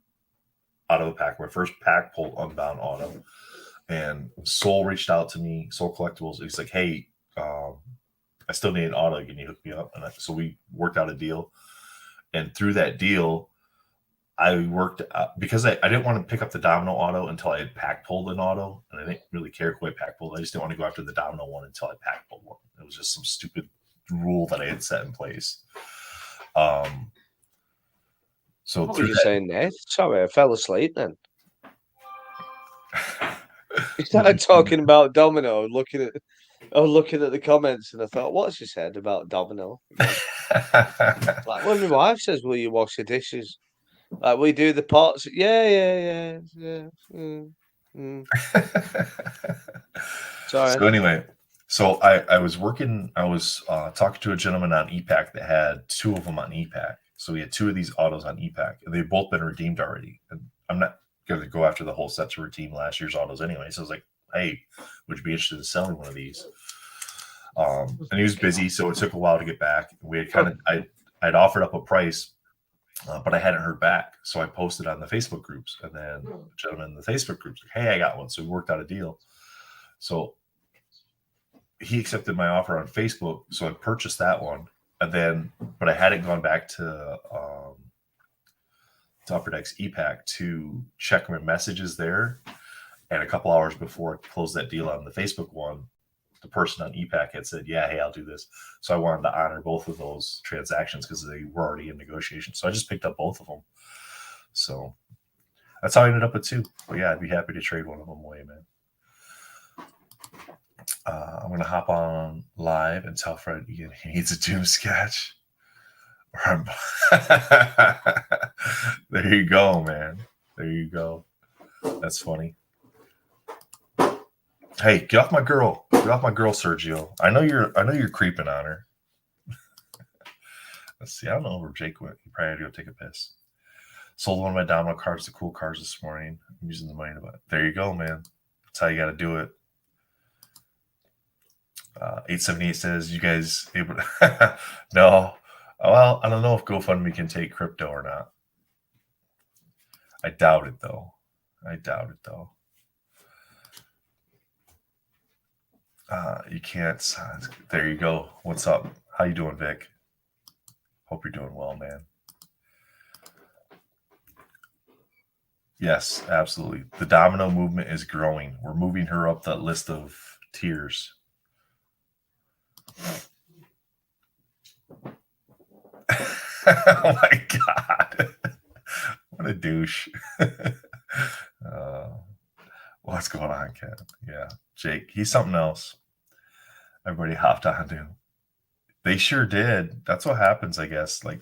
out of the pack. My first pack pulled Unbound Auto, and Soul reached out to me. Soul Collectibles. He's like, "Hey, I still need an auto. Can you hook me up?" And so we worked out a deal, and through that deal, I worked because I didn't want to pick up the Domino Auto until I had pack pulled an auto, and I didn't really care who I pack pulled. I just didn't want to go after the Domino one until I pack pulled one. It was just some stupid rule that I had set in place. So What were through you that, saying there? Sorry, I fell asleep then. You started talking about Domino, looking at the comments, and I thought, what's she said about Domino again? Like when my wife says, "Will you wash the dishes?" Like we do the pots. Yeah. Sorry. So anyway, so I was working. I was talking to a gentleman on EPAC that had two of them on EPAC. So we had two of these autos on EPAC, and they've both been redeemed already. And I'm not going to go after the whole set to redeem last year's autos anyway. So I was like, "Hey, would you be interested in selling one of these?" And he was busy, so it took a while to get back. We had I'd offered up a price, but I hadn't heard back. So I posted on the Facebook groups, and then the gentleman in the Facebook groups like, "Hey, I got one." So we worked out a deal. So he accepted my offer on Facebook, so I purchased that one, and then, but I hadn't gone back to Upper Decks EPAC to check my messages there. And a couple hours before I closed that deal on the Facebook one, the person on EPAC had said, "Yeah, hey, I'll do this." So I wanted to honor both of those transactions because they were already in negotiation. So I just picked up both of them. So that's how I ended up with two. But yeah, I'd be happy to trade one of them away, man. I'm going to hop on live and tell Fred he needs a Doom sketch. There you go, man. There you go. That's funny. Hey, get off my girl. Get off my girl, Sergio. I know you're creeping on her. Let's see. I don't know where Jake went. He probably had to go take a piss. Sold one of my domino cards to cool cards this morning. I'm using the money to buy. There you go, man. That's how you got to do it. 878 says, "You guys able to?" No. Well, I don't know if GoFundMe can take crypto or not. I doubt it, though. You can't. There you go. What's up? How you doing, Vic? Hope you're doing well, man. Yes, absolutely. The domino movement is growing. We're moving her up that list of tiers. Oh my God. What a douche. What's going on, Ken? Yeah. Jake, he's something else. Everybody hopped on to him. They sure did. That's what happens, I guess. And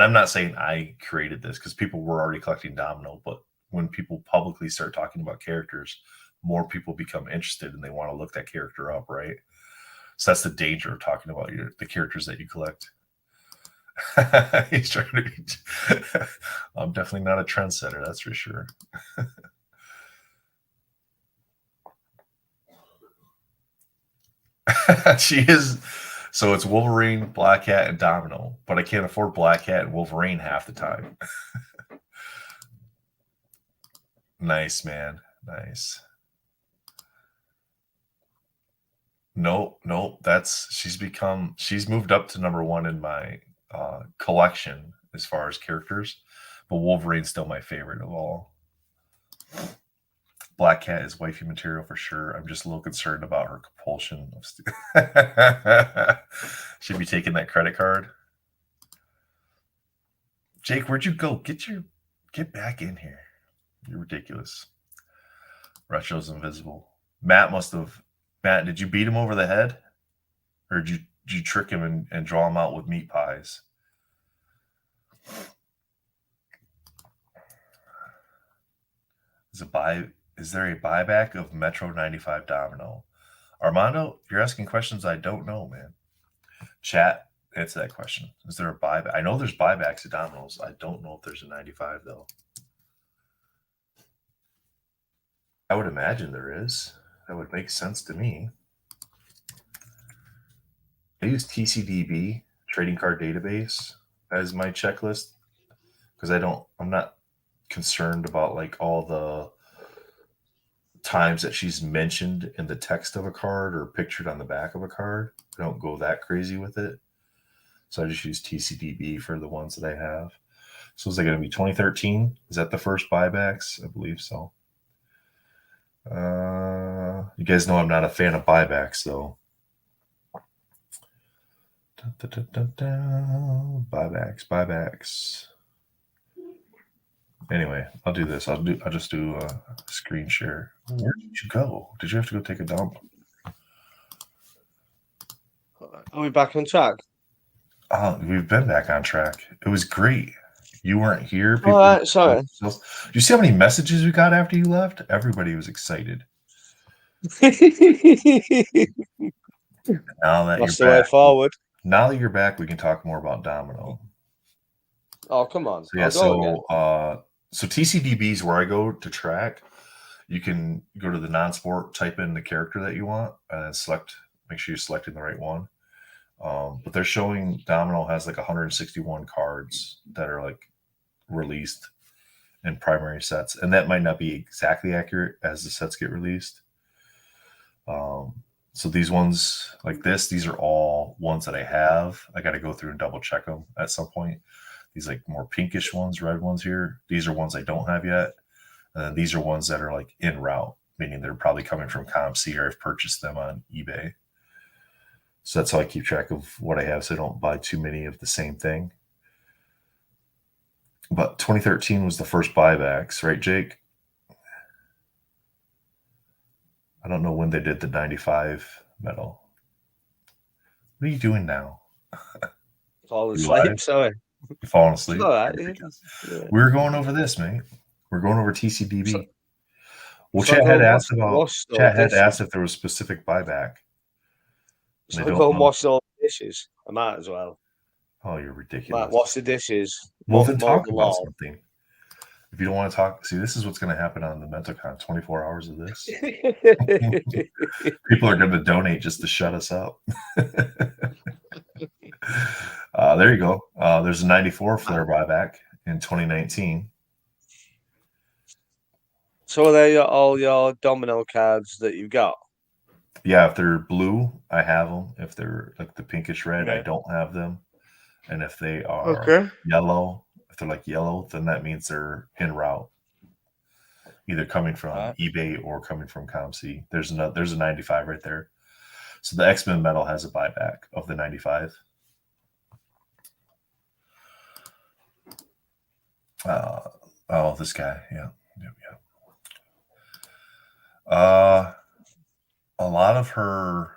I'm not saying I created this because people were already collecting domino, but when people publicly start talking about characters, more people become interested and they want to look that character up, right? So that's the danger of talking about the characters that you collect. He's trying to. I'm definitely not a trendsetter, that's for sure. She is. So it's Wolverine, Black Cat, and Domino, but I can't afford Black Cat and Wolverine half the time. Nice, man. Nice. Nope. She's moved up to number one in my collection as far as characters, but Wolverine's still my favorite of all. Black Cat is wifey material for sure. I'm just a little concerned about her compulsion. Should be taking that credit card. Jake, where'd you go? Get back in here. You're ridiculous. Retro's invisible. Matt, did you beat him over the head? Or did you trick him and draw him out with meat pies? Is there a buyback of Metro 95 Domino? Armando, you're asking questions I don't know, man. Chat, answer that question. Is there a buyback? I know there's buybacks of Domino's. I don't know if there's a 95 though. I would imagine there is. That would make sense to me. I use TCDB, Trading Card Database, as my checklist because I'm not concerned about like all the times that she's mentioned in the text of a card or pictured on the back of a card. I don't go that crazy with it. So I just use TCDB for the ones that I have. So is that going to be 2013? Is that the first buybacks? I believe so. You guys know I'm not a fan of buybacks, though. Buybacks. Anyway, I'll do this. I'll just do a screen share. Where did you go? Did you have to go take a dump? Are we back on track? We've been back on track. It was great. You weren't here. All right, sorry. Do you see how many messages we got after you left? Everybody was excited. Now that That's you're the way back, forward. now that you're back, we can talk more about Domino. Oh, come on. So, yeah, so TCDB is where I go to track. You can go to the non-sport, type in the character that you want, and then make sure you're selecting the right one. But they're showing Domino has like 161 cards that are like released in primary sets, and that might not be exactly accurate as the sets get released. So these ones like this, these are all ones that I have. I got to go through and double check them at some point. These like more pinkish ones, red ones here. These are ones I don't have yet. And then these are ones that are like en route, meaning they're probably coming from ComC or I've purchased them on eBay. So that's how I keep track of what I have so I don't buy too many of the same thing. But 2013 was the first buybacks, right, Jake? I don't know when they did the 95 metal. What are you doing now? Falling asleep, sorry. You're falling asleep? It's all right. Yeah. We're going over this, mate. We're going over TCDB. Well, so Chat had asked if there was specific buyback. So go and wash all the dishes. I might as well. Oh, you're ridiculous. Might wash the dishes. Well, then talk about something. If you don't want to talk, see, this is what's going to happen on the MentalCon. 24 hours of this. People are going to donate just to shut us up. There you go. There's a 94 flare buyback in 2019. So are they all your domino cards that you've got? Yeah, if they're blue, I have them. If they're like the pinkish red, I don't have them. And if they are yellow, if they're like yellow, then that means they're en route, either coming from eBay or coming from ComC. There's a 95 right there. So the X-Men metal has a buyback of the 95. Oh, this guy, yeah. A lot of her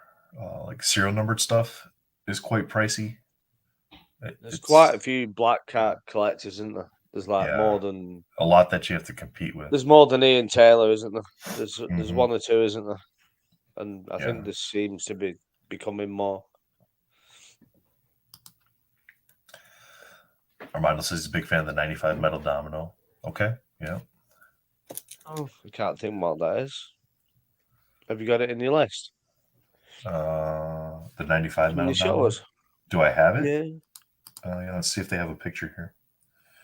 like serial numbered stuff is quite pricey. There's quite a few black card collectors, isn't there? There's like more than a lot that you have to compete with. There's more than Ian Taylor, isn't there? There's one or two, isn't there? And I think this seems to be becoming more. Armando says he's a big fan of the 95 metal domino. Okay, yeah. Oh, I can't think what that is. Have you got it in your list? The 95 metal domino. Do I have it? Yeah. Let's see if they have a picture here.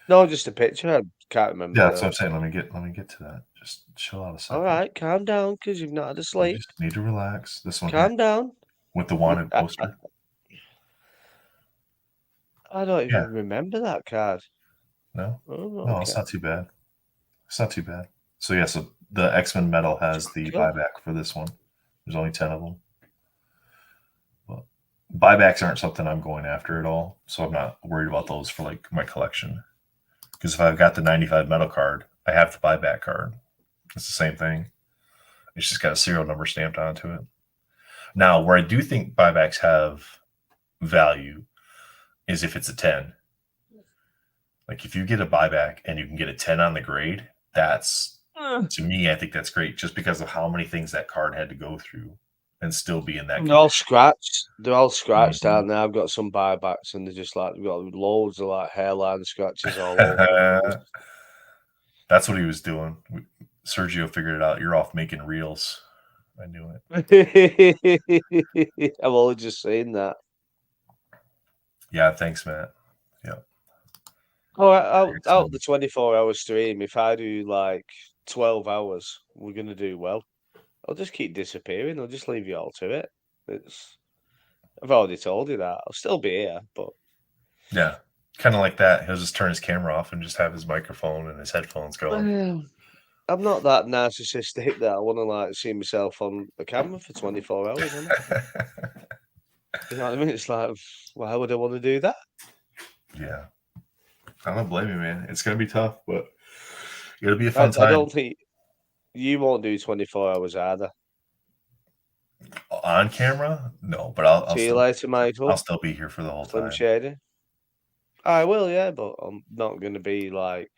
No, just a picture. I can't remember. Yeah, that's what I'm saying. Let me get to that. Just chill out a second. All right, calm down, because you've not had a sleep. You just need to relax. This one. Calm down. With the wanted poster. I don't even remember that card. No? Oh, no, it's not too bad. It's not too bad. So, yeah, so the X-Men metal has the buyback for this one. There's only 10 of them. But buybacks aren't something I'm going after at all, so I'm not worried about those for, like, my collection. Because if I've got the 95 metal card, I have the buyback card. It's the same thing. It's just got a serial number stamped onto it. Now, where I do think buybacks have value is if it's a 10. Like if you get a buyback and you can get a 10 on the grade, that's to me, I think that's great just because of how many things that card had to go through and still be in that. They're all scratched. They're all scratched out now. I've got some buybacks and they're just like, we've got loads of like hairline scratches all over. That's what he was doing. Sergio figured it out. You're off making reels. I knew I've only just seen that. Yeah, thanks, Matt. Yeah. Oh, out the 24-hour stream, if I do like 12 hours, we're gonna do well. I'll just keep disappearing. I'll just leave you all to it. I've already told you that. I'll still be here, but Yeah, kind of like that. He'll just turn his camera off and just have his microphone and his headphones going. I'm not that narcissistic that I want to like see myself on the camera for 24 hours, am I? You know what I mean? It's like, why would I want to do that? Yeah. I don't blame you, man. It's gonna be tough, but it'll be a fun time. I don't think you won't do 24 hours either. On camera? No, but I'll See you still later, Michael. I'll still be here for the whole Slim time. Shady. I will, yeah, but I'm not going to be like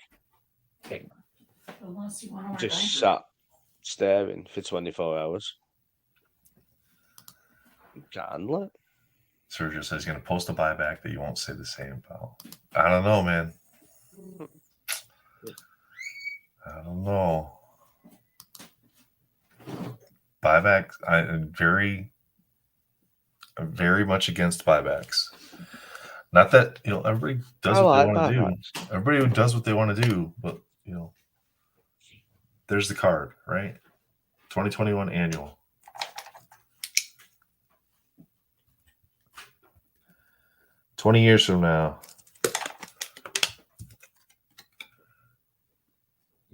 just sat staring for 24 hours. You can't handle it. Sergio says he's going to post a buyback that you won't say the same about. I don't know, man. I don't know. Buybacks, I'm very much against buybacks. Not that, everybody does what they want to do. Everybody does what they want to do, but, there's the card, right? 2021 annual. $20 years from now.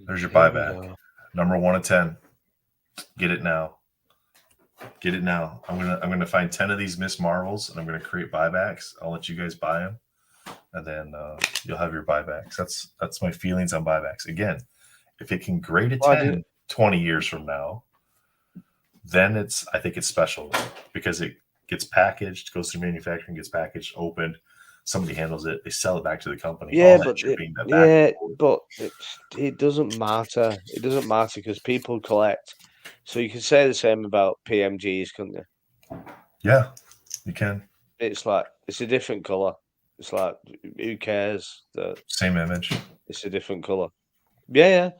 There's your buyback. Number 1 of 10. Get it now. Get it now. I'm gonna find 10 of these Miss Marvels and I'm gonna create buybacks. I'll let you guys buy them, and then you'll have your buybacks. That's my feelings on buybacks. Again, if it can grade a 10 20 years from now, then I think it's special because it gets packaged, goes through manufacturing, gets packaged, opened. Somebody handles it. They sell it back to the company. Yeah, but it doesn't matter. It doesn't matter because people collect. So you can say the same about PMGs, couldn't you? Yeah, you can. It's like it's a different color. It's like who cares? Same image. It's a different color. Yeah.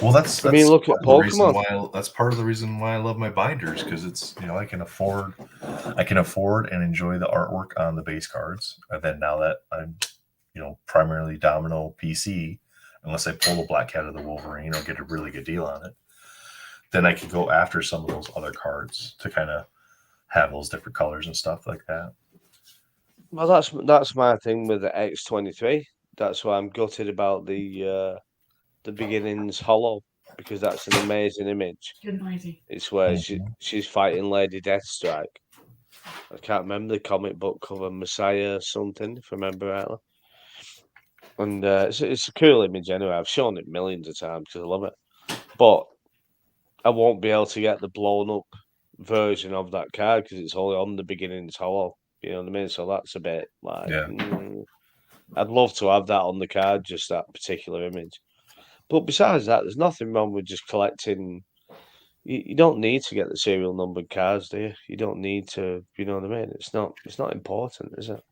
Well, that's I mean, look at Pokemon. That's part of the reason why I love my binders, because it's I can afford and enjoy the artwork on the base cards. And then now that I'm primarily Domino PC, unless I pull the Black Cat of the Wolverine or get a really good deal on it, then I could go after some of those other cards to kind of have those different colors and stuff like that. Well, that's my thing with the X23. That's why I'm gutted about the beginnings holo, because that's an amazing image. It's where she's fighting Lady Deathstrike. I can't remember the comic book cover, Messiah something, if I remember rightly. And it's a cool image anyway. I've shown it millions of times because I love it. But I won't be able to get the blown up version of that card because it's only on the beginnings holo. You know what I mean? So that's a bit like I'd love to have that on the card, just that particular image. But besides that, there's nothing wrong with just collecting. You don't need to get the serial numbered cards, do you? You don't need to. You know what I mean? It's not important, is it?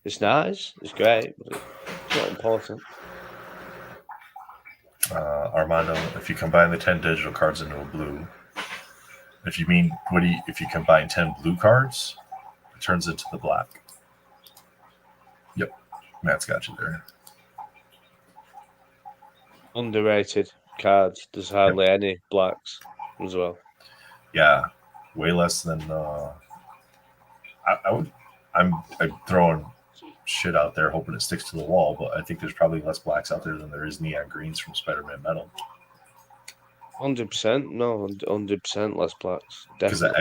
It's nice. It's great, but it's not important. Armando, if you combine the 10 digital cards into a blue, if you combine 10 blue cards, it turns into the black. Yep. Matt's got you there. Underrated cards. There's hardly any blacks as well. Yeah, way less than I'm throwing shit out there hoping it sticks to the wall, but I think there's probably less blacks out there than there is neon greens from Spider-Man Metal. 100%, no, 100% less blacks. Because the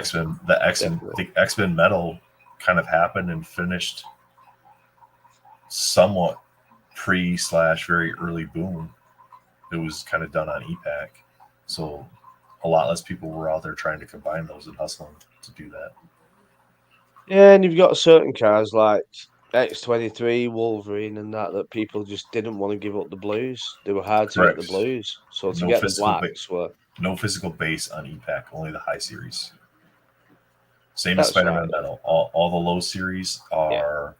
X-Men Metal kind of happened and finished somewhat pre/very early boom. It was kind of done on EPAC, so a lot less people were out there trying to combine those and hustling to do that. Yeah, and you've got certain cars like X23, Wolverine, and that people just didn't want to give up the blues. They were hard to get the blues, so to get the blacks were no physical base on EPAC, only the high series. Same as Spider-Man Metal. All the low series are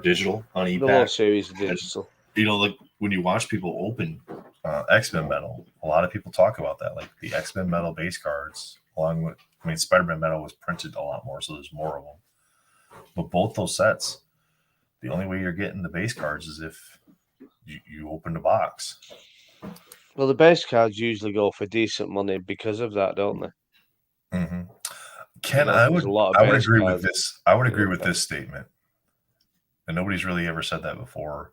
digital on EPAC. The low series are digital. And, like when you watch people open X-Men metal. A lot of people talk about that, like the X-Men metal base cards, along with, I mean, Spider-Man metal was printed a lot more, so there's more of them. But both those sets, the only way you're getting the base cards is if you open the box. Well, the base cards usually go for decent money because of that, don't they? Mm-hmm. Ken, There's a lot of I would base agree with cards. this. I would agree with this statement, and nobody's really ever said that before,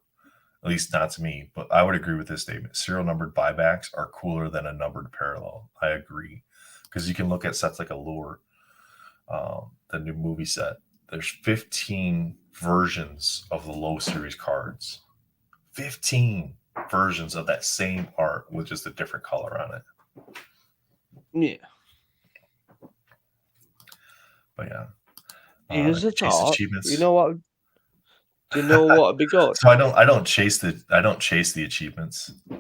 at least not to me. But I would agree with this statement. Serial numbered buybacks are cooler than a numbered parallel. I agree, because you can look at sets like Allure, the new movie set. There's 15 versions of the low series cards. 15 versions of that same art with just a different color on it. Yeah. But yeah. Here's a Chase thought. achievements. You know what? Do you know what would be good? So I don't chase the achievements. Do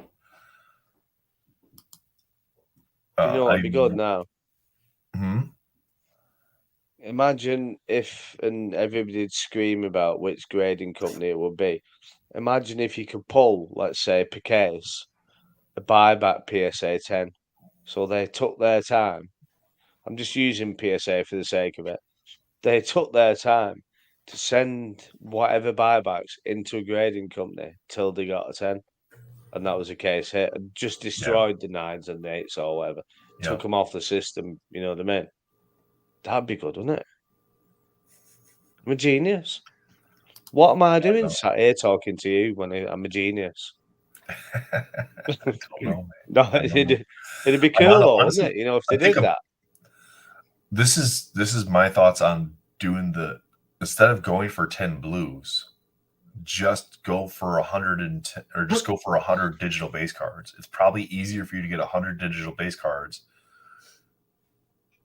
you know what would be good now? Imagine if, and everybody'd scream about which grading company it would be. Imagine if you could pull, let's say, per case, a buyback PSA 10. So they took their time. I'm just using PSA for the sake of it. They took their time to send whatever buybacks into a grading company till they got a 10. And that was a case hit. And just destroyed the 9s and the 8s or whatever. Took them off the system, you know what I mean? That'd be good, wouldn't it? I'm a genius. What am I doing sat here talking to you when I'm a genius? I don't know, man. No, it'd be cool though, honestly, wouldn't it? You know, if they did that. This is my thoughts on doing instead of going for 10 blues, just go for 110 or just go for 100 digital base cards. It's probably easier for you to get 100 digital base cards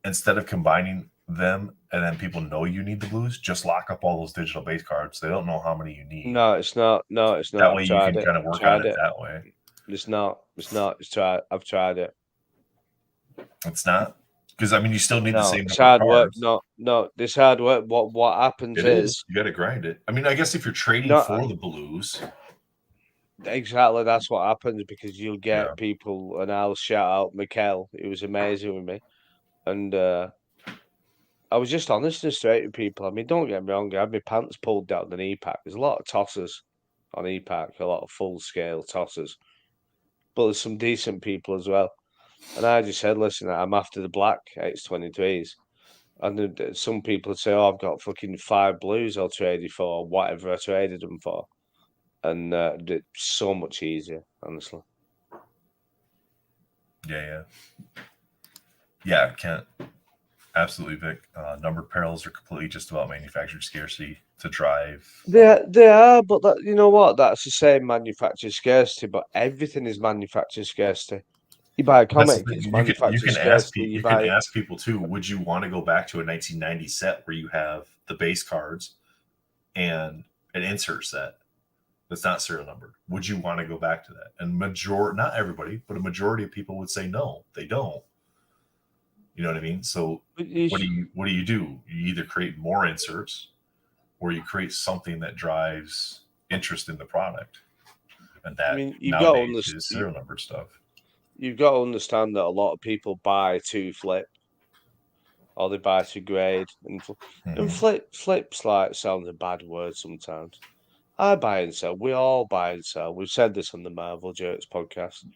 instead of combining them and then people know you need the blues. Just lock up all those digital base cards. They don't know how many you need. No, it's not. No, it's not. That way you can kind of work on it that way. It's not. It's not. I've tried it. It's not, because I mean you still need the same it's number hard of work. cards. No, this hard work. What happens is you got to grind it. I mean, I guess if you're trading for the blues, exactly that's what happens, because you'll get people, and I'll shout out Mikel. He was amazing with me, and I was just honest and straight with people. I mean, don't get me wrong, I had my pants pulled down on E-Pack. There's a lot of tossers on E-Pack, a lot of full-scale tossers. But there's some decent people as well. And I just said, listen, I'm after the black X23s. And some people would say, oh, I've got fucking 5 blues I'll trade you for, whatever I traded them for. And it's so much easier, honestly. Yeah. Yeah, Kent. Absolutely, Vic. Numbered parallels are completely just about manufactured scarcity to drive. They are, but you know what? That's the same manufactured scarcity, but everything is manufactured scarcity. You buy a comic, it's manufactured scarcity. You can ask people too, would you want to go back to a 1990 set where you have the base cards and an insert set that's not serial numbered? Would you want to go back to that? And not everybody, but a majority of people would say no, they don't. You know what I mean? So what do you do? You either create more inserts or you create something that drives interest in the product. And that nowadays is serial number stuff. You've got to understand that a lot of people buy to flip, or they buy to grade, and flips like sounds a bad word sometimes. I buy and sell. We all buy and sell. We've said this on the Marvel Jerks podcast.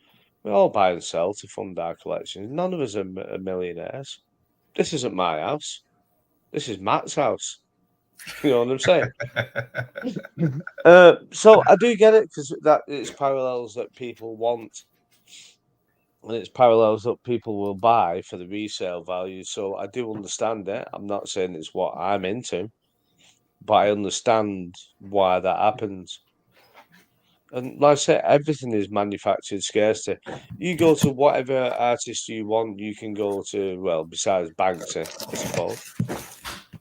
We all buy and sell to fund our collections. None of us are millionaires. This isn't my house. This is Matt's house. You know what I'm saying? So I do get it, because it's parallels that people want, and it's parallels that people will buy for the resale value. So I do understand it. I'm not saying it's what I'm into, but I understand why that happens. And like I say, everything is manufactured scarcity. You go to whatever artist you want, you can go to, well, besides Banksy, I suppose.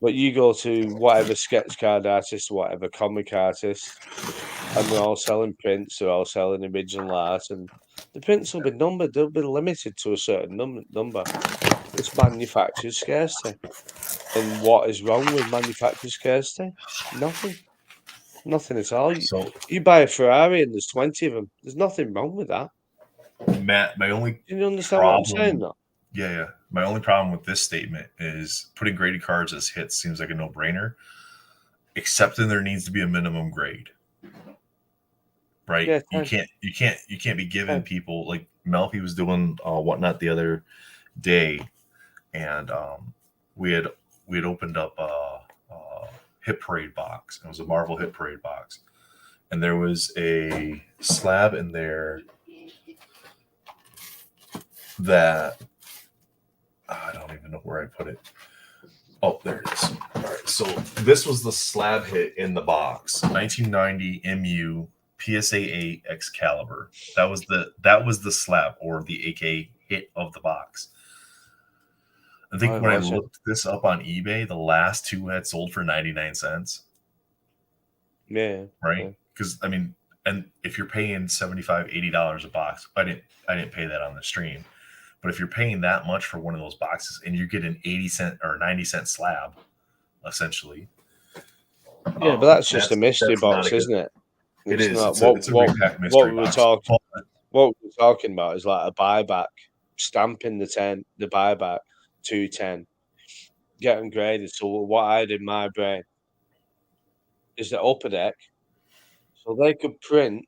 But you go to whatever sketch card artist, whatever comic artist, and they're all selling prints, they're all selling original art, and the prints will be numbered, they'll be limited to a certain number. It's manufactured scarcity. And what is wrong with manufactured scarcity? Nothing. Nothing at all. So you buy a Ferrari and there's 20 of them. There's nothing wrong with that. Matt, my only Do you understand what I'm saying, problem, though? yeah, my only problem with this statement is putting graded cards as hits seems like a no-brainer, except then there needs to be a minimum grade, right? Yeah, You 10, can't, you can't be giving 10. people like Melfi was doing whatnot the other day, and we had we had opened up a Hit Parade box. It was a Marvel Hit Parade box, and there was a slab in there that I don't even know where I put it. Oh, there it is. All right. So this was the slab hit in the box. 1990 MU PSA 8 Excalibur. That was the slab or the AK hit of the box. I Oh, think it when I was, yeah. looked this up on eBay, the last two had sold for 99 cents, Yeah, yeah. right? Because I mean, and if you're paying 75, $80 a box, I didn't pay that on the stream. But if you're paying that much for one of those boxes and you get an 80 cent or 90 cent slab, essentially, Yeah, but that's just a that's mystery not a box, good. isn't it? It It's is. not It's a repack what mystery we were box. talking But what we were talking about is like a buyback, stamping the buyback to 10, get them graded. So what I did in my brain is the upper deck, so they could print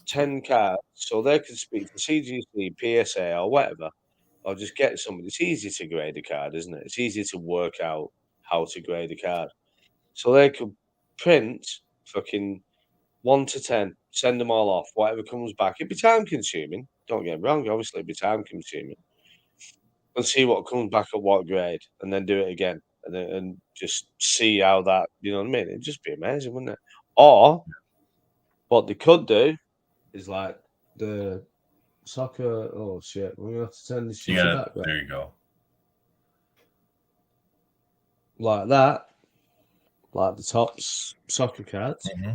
10 cards, so they could speak to CGC, PSA, or whatever, or just get somebody. It's easy to grade a card, isn't it? It's easy to work out how to grade a card. So they could print fucking 1 to 10, send them all off, whatever comes back. It'd be time consuming. Don't get me wrong, obviously it'd be time consuming. And see what comes back at what grade, and then do it again, and just see how that, you know what I mean? It'd just be amazing, wouldn't it? Or what they could do is like the soccer. Oh shit, we're gonna have to turn this you shitty got background there. You go. like that, like the tops soccer cards, Hmm.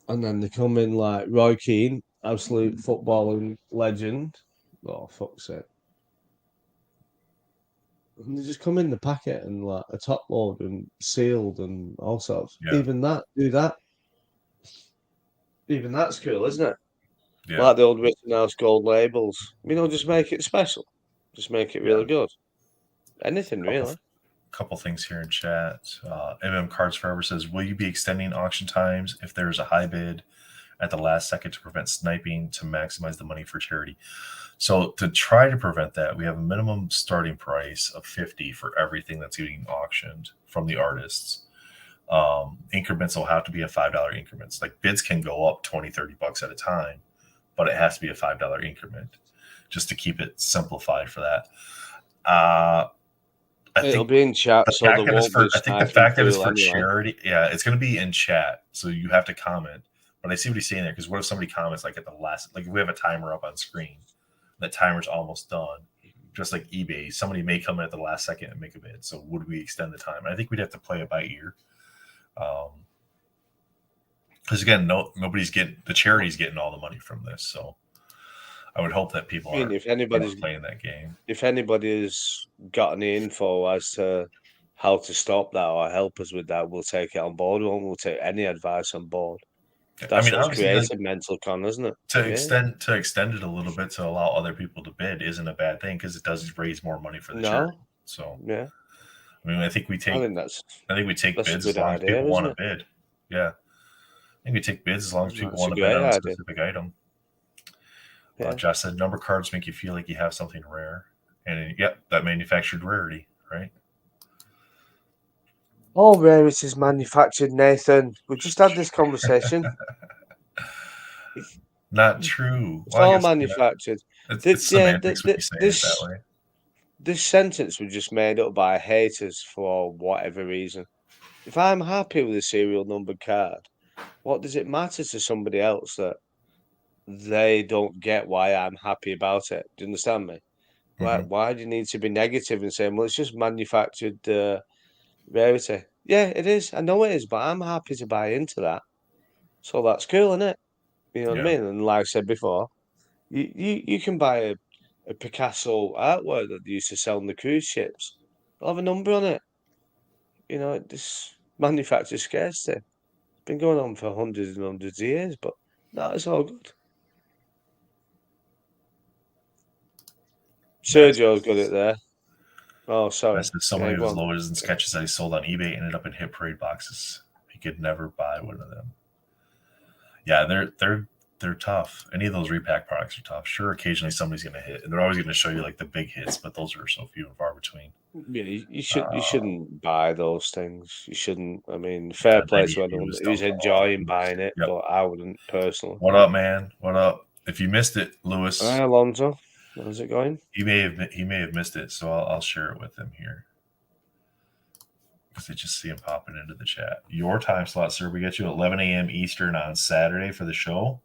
and then they come in like Roy Keane, absolute footballing legend. Oh fuck's sake. And they just come in the packet and like a top load and sealed and all sorts. Yeah. Even that, do that. Even that's cool, isn't it? Yeah. Like the old Rittenhouse gold labels. Just make it special. Just make it Yeah. really good. Anything Couple really. couple things here in chat. Cards Forever says, "Will you be extending auction times if there is a high bid at the last second to prevent sniping to maximize the money for charity?" So to try to prevent that, we have a minimum starting price of 50 for everything that's getting auctioned from the artists. Increments will have to be a $5 increments. Like bids can go up 20, $30 at a time, but it has to be a $5 increment just to keep it simplified for that. I It'll think be in chat, the so fact there that it's won't be for a I think the sniping fact that it's pool for anyway. charity, yeah, it's going to be in chat, so you have to comment. But I see what he's saying there because what if somebody comments like at the last, like if we have a timer up on screen, that timer's almost done, just like eBay, somebody may come in at the last second and make a bid. So would we extend the time? I think we'd have to play it by ear, because again, nobody's getting the charity's getting all the money from this, so I would hope that people I mean, aren't if anybody's playing that game. if anybody's got any info as to how to stop that or help us with that, we'll take it on board. We'll take any advice on board. I That's mean, what's obviously, like created Mental Con, isn't it? to Yeah. extend it a little bit to allow other people to bid isn't a bad thing because it does raise more money for the charity. No. So Yeah. I mean, I think that's I think we take that's a bids as good long as idea, people isn't want to it? bid. Yeah, I think we take bids as long as people That's a want to bid great on a idea. specific item. Yeah. Josh said number cards make you feel like you have something rare, and yep, that manufactured rarity, right? All rarities manufactured, Nathan. We just had this conversation. Not true. It's Well, I all guess manufactured. it's Yeah, semantics when you say it that way. this sentence was just made up by haters for whatever reason. If I'm happy with a serial numbered card, what does it matter to somebody else that they don't get why I'm happy about it? Do you understand me? Hmm. Why do you need to be negative and saying, well, it's just manufactured rarity? Yeah, it is. I know it is, but I'm happy to buy into that. So that's cool, isn't it? You know what I Yeah, mean? And like I said before, you can buy a Picasso artwork that they used to sell on the cruise ships. They'll have a number on it. This manufactured scarcity. Been going on for hundreds and hundreds of years, but no, it's all good. Sergio's got it there. Oh, sorry. That's if someone Yeah, who go was on. loaded in sketches that he sold on eBay ended up in hit parade boxes. He could never buy one of them. Yeah, they're tough. Any of those repack products are tough. Sure, occasionally somebody's going to hit, and they're always going to show you like the big hits, but those are so few and far between. Yeah, you Uh, shouldn't buy those things. You shouldn't. I mean, fair that play to 98 anyone was who's dumped on a lot of enjoying things. buying it, Yep. but I wouldn't personally. What up, man? What up? If you missed it, Hi, Lewis, Alonso. How's it going? he may have missed it, so I'll share it with him here because I just see him popping into the chat. Your time slot, sir. We get you at 11 a.m. Eastern on Saturday for the show,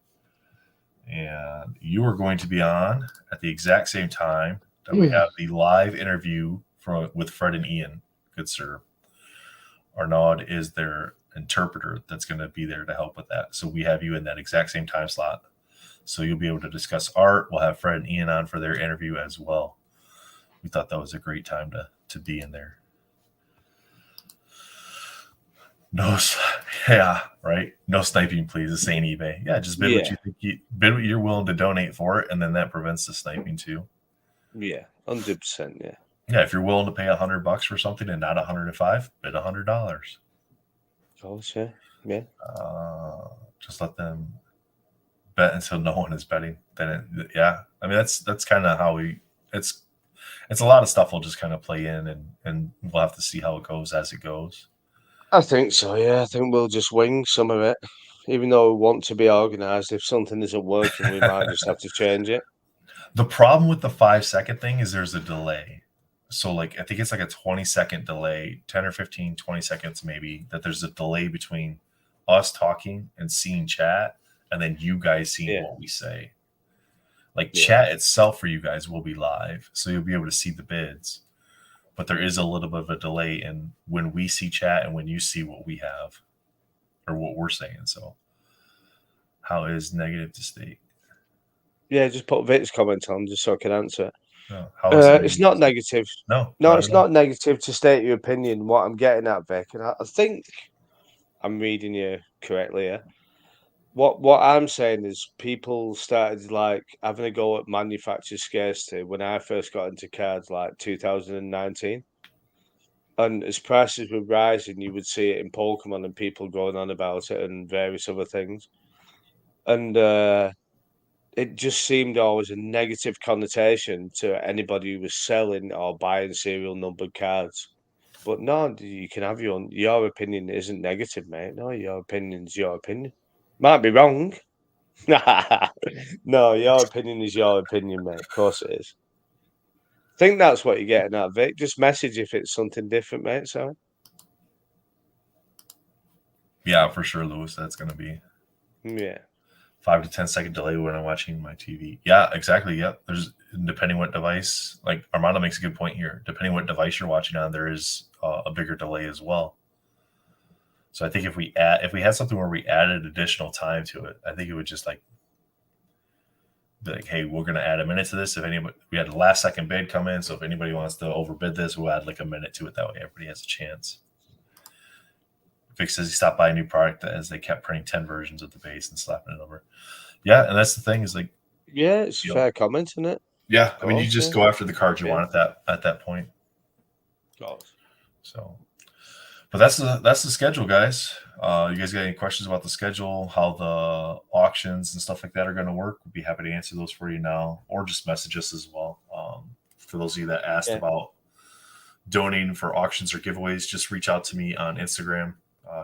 and you are going to be on at the exact same time that we have the live interview with Fred and Ian. Good sir. Arnaud is their interpreter that's going to be there to help with that. So we have you in that exact same time slot. So you'll be able to discuss art. We'll have Fred and Ian on for their interview as well. We thought that was a great time to be in there. No, yeah, right. No sniping, please. This ain't eBay. Yeah, just bid what you think bid what you're willing to donate for it, and then that prevents the sniping too. Yeah, 100%. Yeah. Yeah, if you're willing to pay $100 for something and not 105, bid $100. Of course, yeah. Yeah. Just let them bet until no one is betting. Then yeah, I mean that's kind of how it's a lot of stuff will just kind of play in, and we'll have to see how it goes as it goes. I think so, yeah. I think we'll just wing some of it. Even though we want to be organised, if something isn't working, we might just have to change it. The problem with the 5-second thing is there's a delay. So like I think it's like a 20-second delay, 10 or 15, 20 seconds maybe, that there's a delay between us talking and seeing chat and then you guys seeing what we say. Like chat itself for you guys will be live, so you'll be able to see the bids. But there is a little bit of a delay in when we see chat and when you see what we have or what we're saying. So how is negative to state? Yeah, just put Vic's comment on just so I can answer it. No, It's not negative. No, it's not negative to state your opinion. What I'm getting at, Vic, and I think I'm reading you correctly here. What I'm saying is people started like having a go at manufacturer scarcity when I first got into cards, like 2019. And as prices were rising, you would see it in Pokemon and people going on about it and various other things. And it just seemed always a negative connotation to anybody who was selling or buying serial numbered cards. But no, you can have your opinion isn't negative, mate. No, your opinion's your opinion. Might be wrong. No, your opinion is your opinion, mate. Of course it is. I think that's what you're getting at, Vic. Just message if it's something different, mate. Sorry. Yeah, for sure, Lewis. That's going to be Yeah. 5 to 10 second delay when I'm watching my TV. Yeah, exactly. Yep. There's depending what device. Like Armando makes a good point here. Depending what device you're watching on, there is a bigger delay as well. So I think if we had something where we added additional time to it, I think it would just like be like, hey, we're going to add a minute to this. If anybody, we had a last second bid come in, so if anybody wants to overbid this, we'll add like a minute to it. That way, everybody has a chance. Vic says he stopped by a new product as they kept printing 10 versions of the base and slapping it over. Yeah, and that's the thing is like, yeah, it's a fair comment, isn't it? Yeah, I mean, you just go after the cards you want at that point. Of course. So, but that's the schedule, guys. You guys got any questions about the schedule, how the auctions and stuff like that are going to work? We'd be happy to answer those for you now, or just message us as well. For those of you that asked about donating for auctions or giveaways, just reach out to me on Instagram,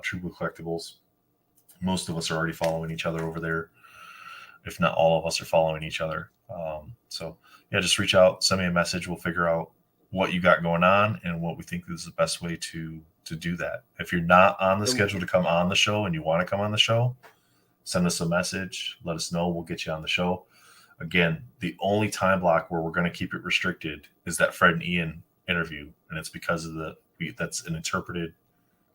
Trueblecollectibles. Most of us are already following each other over there. If not all of us are following each other. So yeah, just reach out, send me a message. We'll figure out what you got going on and what we think is the best way to do that. If you're not on the schedule to come on the show and you want to come on the show, send us a message. Let us know. We'll get you on the show. Again, the only time block where we're going to keep it restricted is that Fred and Ian interview. And it's because of that's an interpreted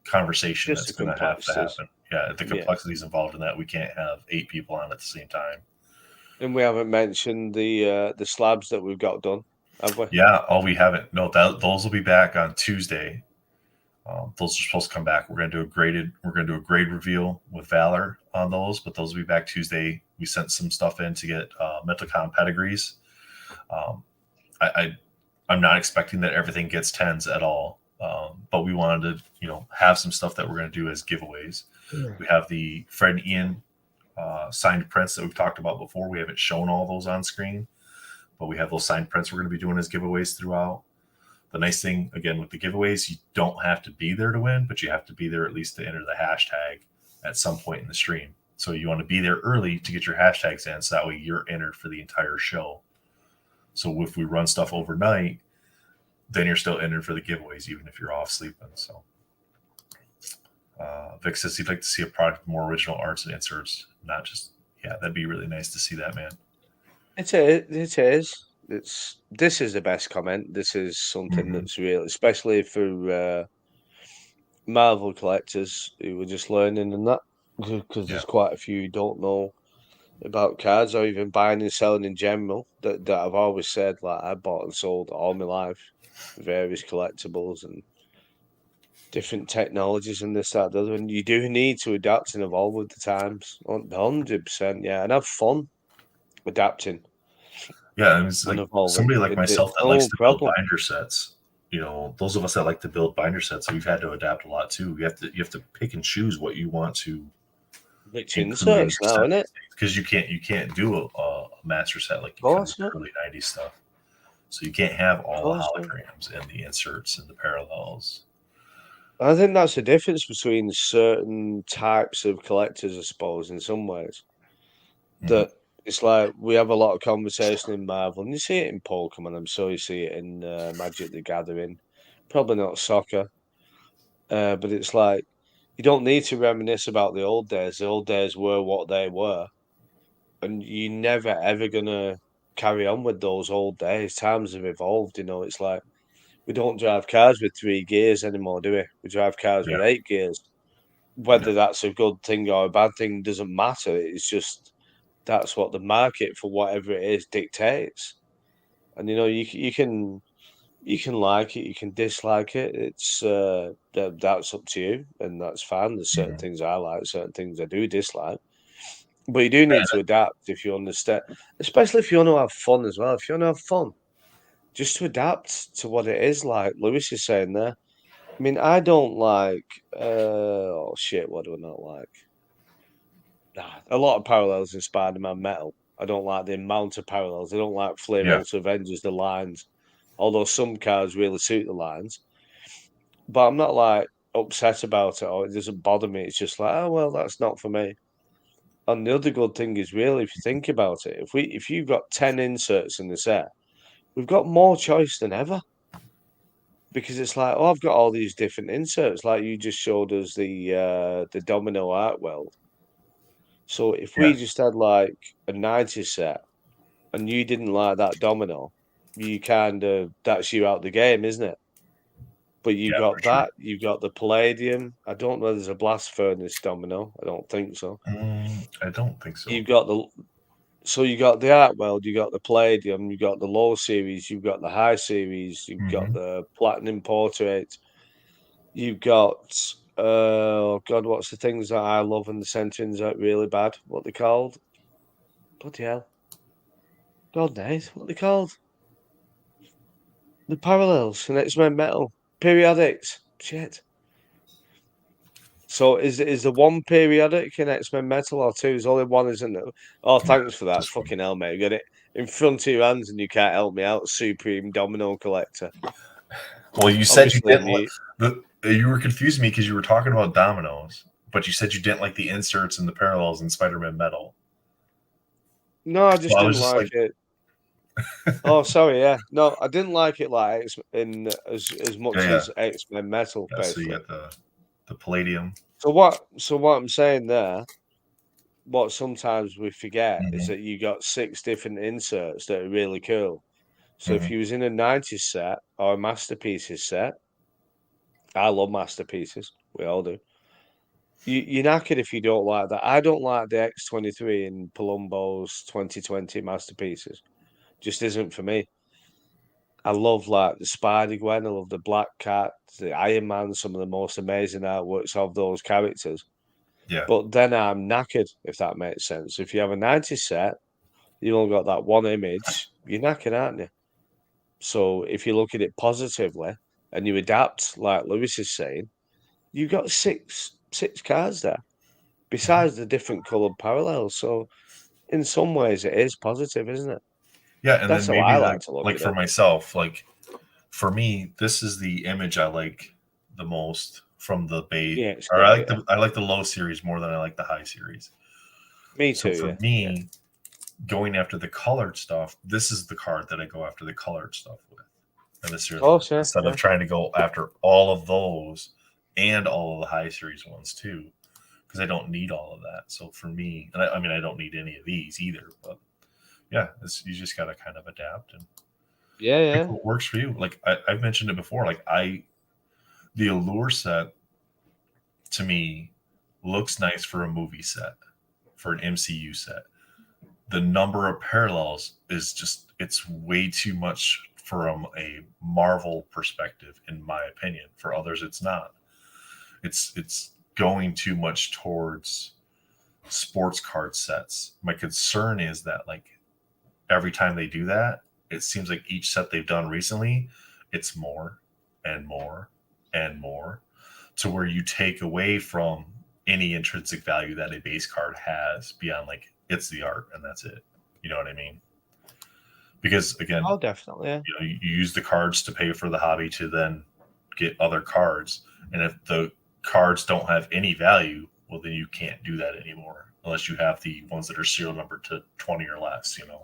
conversation that's going to have to happen. Yeah, the complexities involved in that. We can't have 8 people on at the same time. And we haven't mentioned the slabs that we've got done, have we? Yeah, we haven't. No, those will be back on Tuesday. Those are supposed to come back. We're going to do a grade reveal with Valor on those, but those will be back Tuesday. We sent some stuff in to get Metacom pedigrees. I I'm not expecting that everything gets 10s at all. But we wanted to, have some stuff that we're going to do as giveaways. We have the Fred and Ian signed prints that we've talked about before. We haven't shown all those on screen, but we have those signed prints we're going to be doing as giveaways throughout. The nice thing, again, with the giveaways, you don't have to be there to win, but you have to be there at least to enter the hashtag at some point in the stream. So you want to be there early to get your hashtags in, so that way you're entered for the entire show. So if we run stuff overnight, then you're still entered for the giveaways, even if you're off sleeping. So Vic says he'd like to see a product with more original arts and inserts, not just, that'd be really nice to see that, man. It is. This is the best comment. This is something that's real, especially for Marvel collectors who were just learning and that, because there's quite a few who don't know about cards or even buying and selling in general. That I've always said, like, I bought and sold all my life, various collectibles and different technologies and this, that, the other. And you do need to adapt and evolve with the times, 100%, and have fun adapting. Yeah, and it's like somebody like myself that likes to build binder sets. Those of us that like to build binder sets, we've had to adapt a lot too. You have to pick and choose what you want to which inserts now, isn't it? Because you can't do a master set like you could in the early '90s stuff. So you can't have all the holograms and the inserts and the parallels. I think that's the difference between certain types of collectors, I suppose, in some ways. That it's like we have a lot of conversation in Marvel, and you see it in Pokemon. I'm sure you see it in Magic the Gathering. Probably not soccer, but it's like you don't need to reminisce about the old days. The old days were what they were, and you're never ever gonna carry on with those old days. Times have evolved, It's like we don't drive cars with 3 gears anymore, do we? We drive cars with 8 gears. Whether that's a good thing or a bad thing doesn't matter. It's just that's what the market for whatever it is dictates. And you can like it, you can dislike it. It's that's up to you, and that's fine. There's certain things I like, certain things I do dislike. But you do need to adapt if you understand, especially if you want to have fun as well. If you want to have fun, just to adapt to what it is, like Lewis is saying there. I mean, I don't like oh shit, what do I not like? A lot of parallels in Spider-Man Metal. I don't like the amount of parallels. I don't like Flame Ultra Avengers, the lines. Although some cards really suit the lines. But I'm not like upset about it or it doesn't bother me. It's just like, oh well, that's not for me. And the other good thing is really if you think about it, if you've got 10 inserts in the set, we've got more choice than ever. Because it's like, oh, I've got all these different inserts, like you just showed us the Domino art world. So if we just had like a 90 set and you didn't like that Domino, you kind of that's you out the game, isn't it? But you got that, you got the Palladium. I don't know. There's a Blast Furnace Domino. I don't think so. I don't think so. You got you got the Art World, you got the Palladium, you got the Low Series, you've got the High Series, you've got the Platinum Portrait. You've got oh god, what's the things that I love and the centerings are really bad? What they called? Bloody hell. God knows what they called. The parallels in X-Men Metal. Periodics. Shit. So is the one periodic in X-Men Metal or two? There's only one, isn't there? Oh, thanks for that. Fucking hell, mate. You got it in front of your hands and you can't help me out, Supreme Domino Collector. Well, you said you didn't you were confusing me because you were talking about dominoes, but you said you didn't like the inserts and the parallels in Spider-Man Metal. No, I just didn't like it. Oh, sorry, yeah. No, I didn't like it like as much as X-Men Metal, basically. So you got the Palladium. So what I'm saying there, what sometimes we forget is that you got 6 different inserts that are really cool. So if you was in a 90s set or a Masterpieces set, I love Masterpieces. We all do. You're knackered if you don't like that. I don't like the X23 in Palumbo's 2020 Masterpieces. Just isn't for me. I love like the Spider-Gwen, I love the Black Cat, the Iron Man, some of the most amazing artworks of those characters. Yeah. But then I'm knackered, if that makes sense. If you have a 90 set, you've only got that one image, you're knackered, aren't you? So if you look at it positively and you adapt, like Lewis is saying, you got six cards there, besides the different coloured parallels. So in some ways, it is positive, isn't it? Yeah, and That's then how maybe I like like to look like at for it. myself, like for me, this is the image I like the most from the bait. Yeah, it's Or I great. like Yeah. the low series more than I like the high series. Me So too. for Yeah. Yeah. me, going after the colored stuff, this is the card that I go after the colored stuff with in the Of serial number course. Yeah. instead of Yeah. trying to go after all of those and all of the high series ones too, because I don't need all of that. So for me, and I mean, I don't need any of these either, but yeah, you just got to kind of adapt and Yeah. pick Yeah. what works for you. Like I've mentioned it before, like the Allure set to me looks nice for a movie set, for an MCU set. The number of parallels is just it's way too much from a Marvel perspective, in my opinion. For others, it's not. It's going too much towards sports card sets. My concern is that like every time they do that, it seems like each set they've done recently, it's more and more and more to where you take away from any intrinsic value that a base card has beyond like it's the art and that's it. You know what I mean? Because again, Oh, definitely. Yeah. you use the cards to pay for the hobby to then get other cards. And if the cards don't have any value, well, then you can't do that anymore unless you have the ones that are serial numbered to 20 or less, Yeah.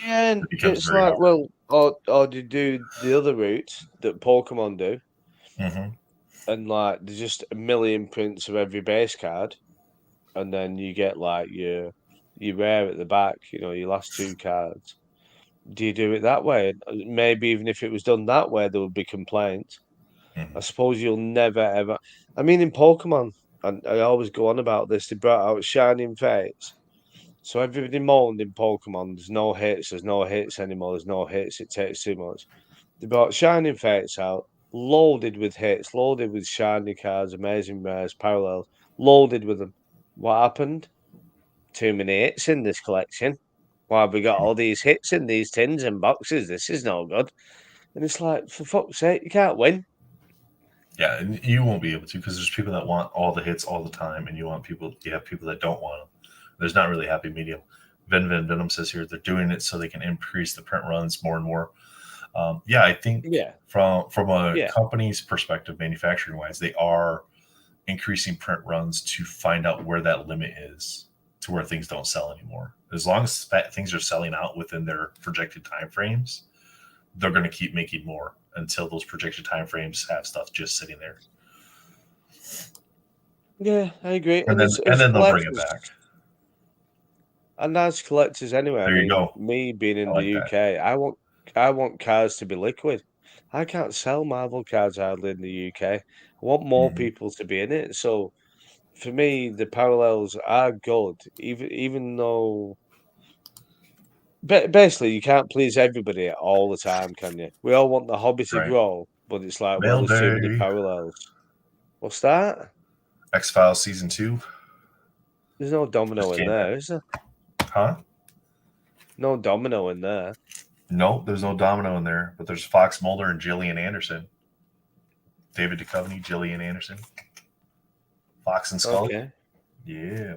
And it becomes it's very like, hard. well, or do you do the other route that Pokemon do, Hmm. and like there's just a million prints of every base card, and then you get like your rare at the back. Your last two cards. Do you do it that way? Maybe even if it was done that way, there would be complaints. I Hmm. suppose you'll never ever. I mean, in Pokemon, and I always go on about this. They brought out Shining Fates, so everybody moaned in Pokemon. There's no hits anymore. There's no hits. It takes too much. They brought Shining Fates out, loaded with hits, loaded with shiny cards, amazing rares, parallels, loaded with them. What happened? Too many hits in this collection. Why have we got all these hits in these tins and boxes? This is no good. And it's like, for fuck's sake, you can't win. Yeah, and you won't be able to because there's people that want all the hits all the time, and you have people that don't want them. There's not really a happy medium. Venom says here they're doing it so they can increase the print runs more and more. Yeah, I think Yeah, from a yeah, company's perspective, manufacturing wise, they are increasing print runs to find out where that limit is to where things don't sell anymore. As long as things are selling out within their projected time frames, they're going to keep making more until those projected time frames have stuff just sitting there, yeah, I agree. and And then as they'll bring it collectors, back. and as collectors anyway, I There you mean, go. me being I in the like that. UK, I want cards to be liquid. I can't sell Marvel cards hardly in the UK. I want more Hmm. people to be in it. So for me, the parallels are good, even though basically you can't please everybody all the time, can you? We all want the hobby to Right. grow, but it's like, well, Mail there's too many day. parallels. What's that? X-Files season 2 There's no just domino in came out. there, is there? Huh? No domino in there. No, there's no Domino in there, but there's Fox Mulder and Gillian Anderson. David Duchovny, Gillian Anderson, Fox and Scully. Okay. Yeah.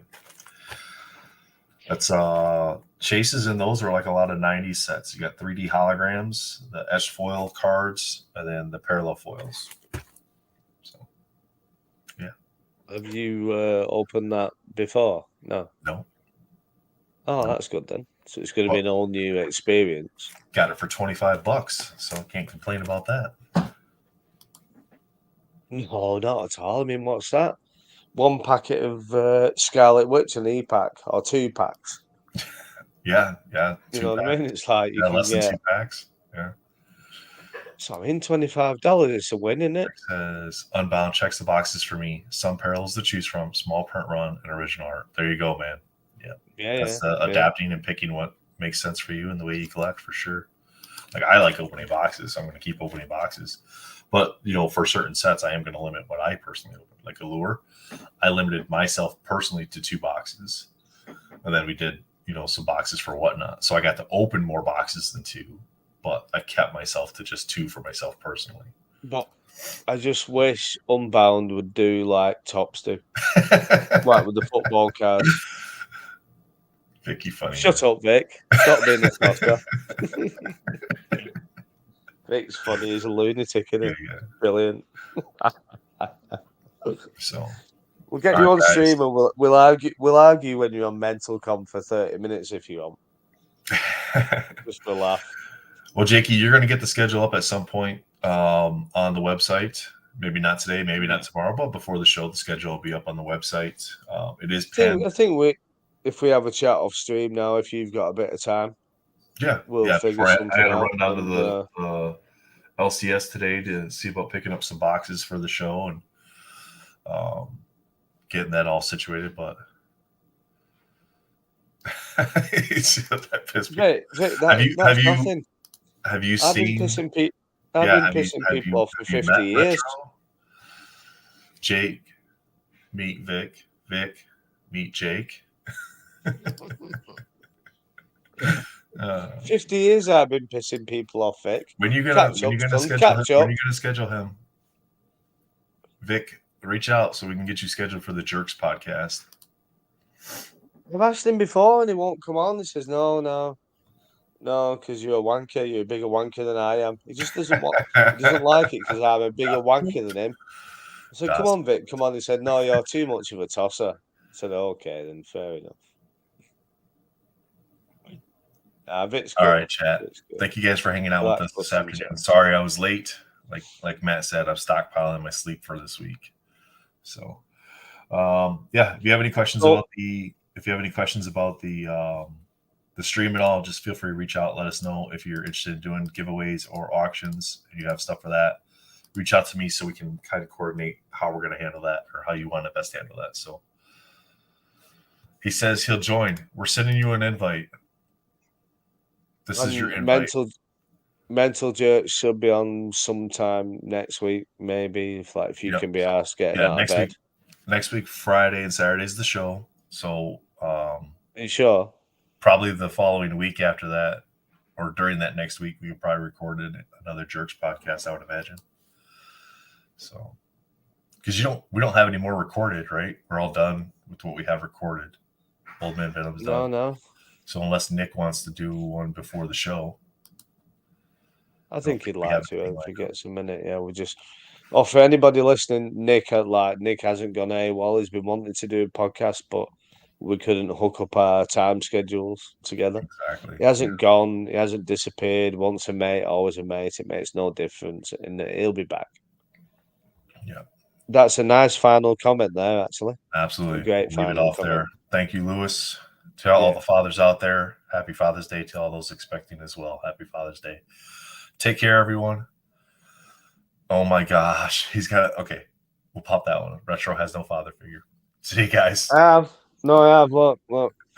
That's chases in those are like a lot of 90s sets. You got 3D holograms, the S foil cards, and then the parallel foils. So yeah. Have you opened that before? No. No. Oh, No. that's good then. So it's going to be But an all new experience. got it for $25, so I can't complain about that. No, not at all. I mean, what's that? One packet of Scarlet Witch and E-pack, or two packs. Yeah, yeah. You Two know what I pack. mean? It's like you Yeah, can less than get. two packs. Yeah. So I mean, $25. It's a win, isn't it? Says Unbound checks the boxes for me. Some parallels to choose from, small print run, and original art. There you go, man. Yeah. Yeah, That's yeah, yeah. adapting and picking what makes sense for you and the way you collect for sure. Like I like opening boxes, so I'm going to keep opening boxes. But for certain sets, I am going to limit what I personally open. Like Allure, I limited myself personally to 2 boxes, and then we did some boxes for whatnot. So I got to open more boxes than 2, but I kept myself to just 2 for myself personally. But I just wish Unbound would do like Tops do, like with the football cards. Vicky, funny. Shut up, Vic. Stop being a tosser. Vic's funny. He's a lunatic, isn't he? Yeah. Brilliant. So We'll get all you right, on guys. stream and we'll argue when you're on Mental Com for 30 minutes if you want. Just for a laugh. Well, Jakey, you're going to get the schedule up at some point on the website. Maybe not today, maybe not tomorrow, but before the show, the schedule will be up on the website. It is pinned. I think if we have a chat off stream now, if you've got a bit of time, we'll figure something I had to out. run down to the LCS today to see about picking up some boxes for the show and getting that all situated. But that pissed me. That's nothing. Have you I've seen? been pissing people off for 50 years. Retro? Jake, meet Vic. Vic, meet Jake. 50 years I've been pissing people off, Vic. When you gonna schedule him? Vic, reach out so we can get you scheduled for the Jerks podcast. I've asked him before and he won't come on. He says, no, because you're a wanker. You're a bigger wanker than I am. He just doesn't want. He doesn't like it because I'm a bigger wanker than him. I said, come on, Vic, come on. He said, no, you're too much of a tosser. I said, okay, then fair enough. Vic's good. All right, chat. Thank you guys for hanging out with us this afternoon. Sorry I was late. Like Matt said, I'm stockpiling my sleep for this week. So, if you have any questions about the stream at all, just feel free to reach out. Let us know if you're interested in doing giveaways or auctions and you have stuff for that. Reach out to me so we can kind of coordinate how we're going to handle that or how you want to best handle that. So he says he'll join. We're sending you an invite. This is your invite. Mental Jerk should be on sometime next week, maybe if you can be asked getting out of bed. Next week, Friday and Saturday is the show. So are you sure? Probably the following week after that, or during that next week, we probably recorded another Jerks podcast, I would imagine. So, because we don't have any more recorded, right? We're all done with what we have recorded. Old Man Venom's done. No. So unless Nick wants to do one before the show, I think he'd like to if he gets a minute. Yeah, we just. Oh, for anybody listening, Nick hasn't gone AWOL. He's been wanting to do a podcast, but we couldn't hook up our time schedules together. Exactly. He hasn't gone. He hasn't disappeared. Once a mate, always a mate. It makes no difference, and he'll be back. Yeah. That's a nice final comment there, actually. Absolutely. A great final comment. There. Thank you, Lewis. To all the fathers out there, happy Father's Day. To all those expecting as well, happy Father's Day. Take care, everyone. Oh my gosh, he's got it. Okay, we'll pop that one. Retro has no father figure. See you guys. I have. Look.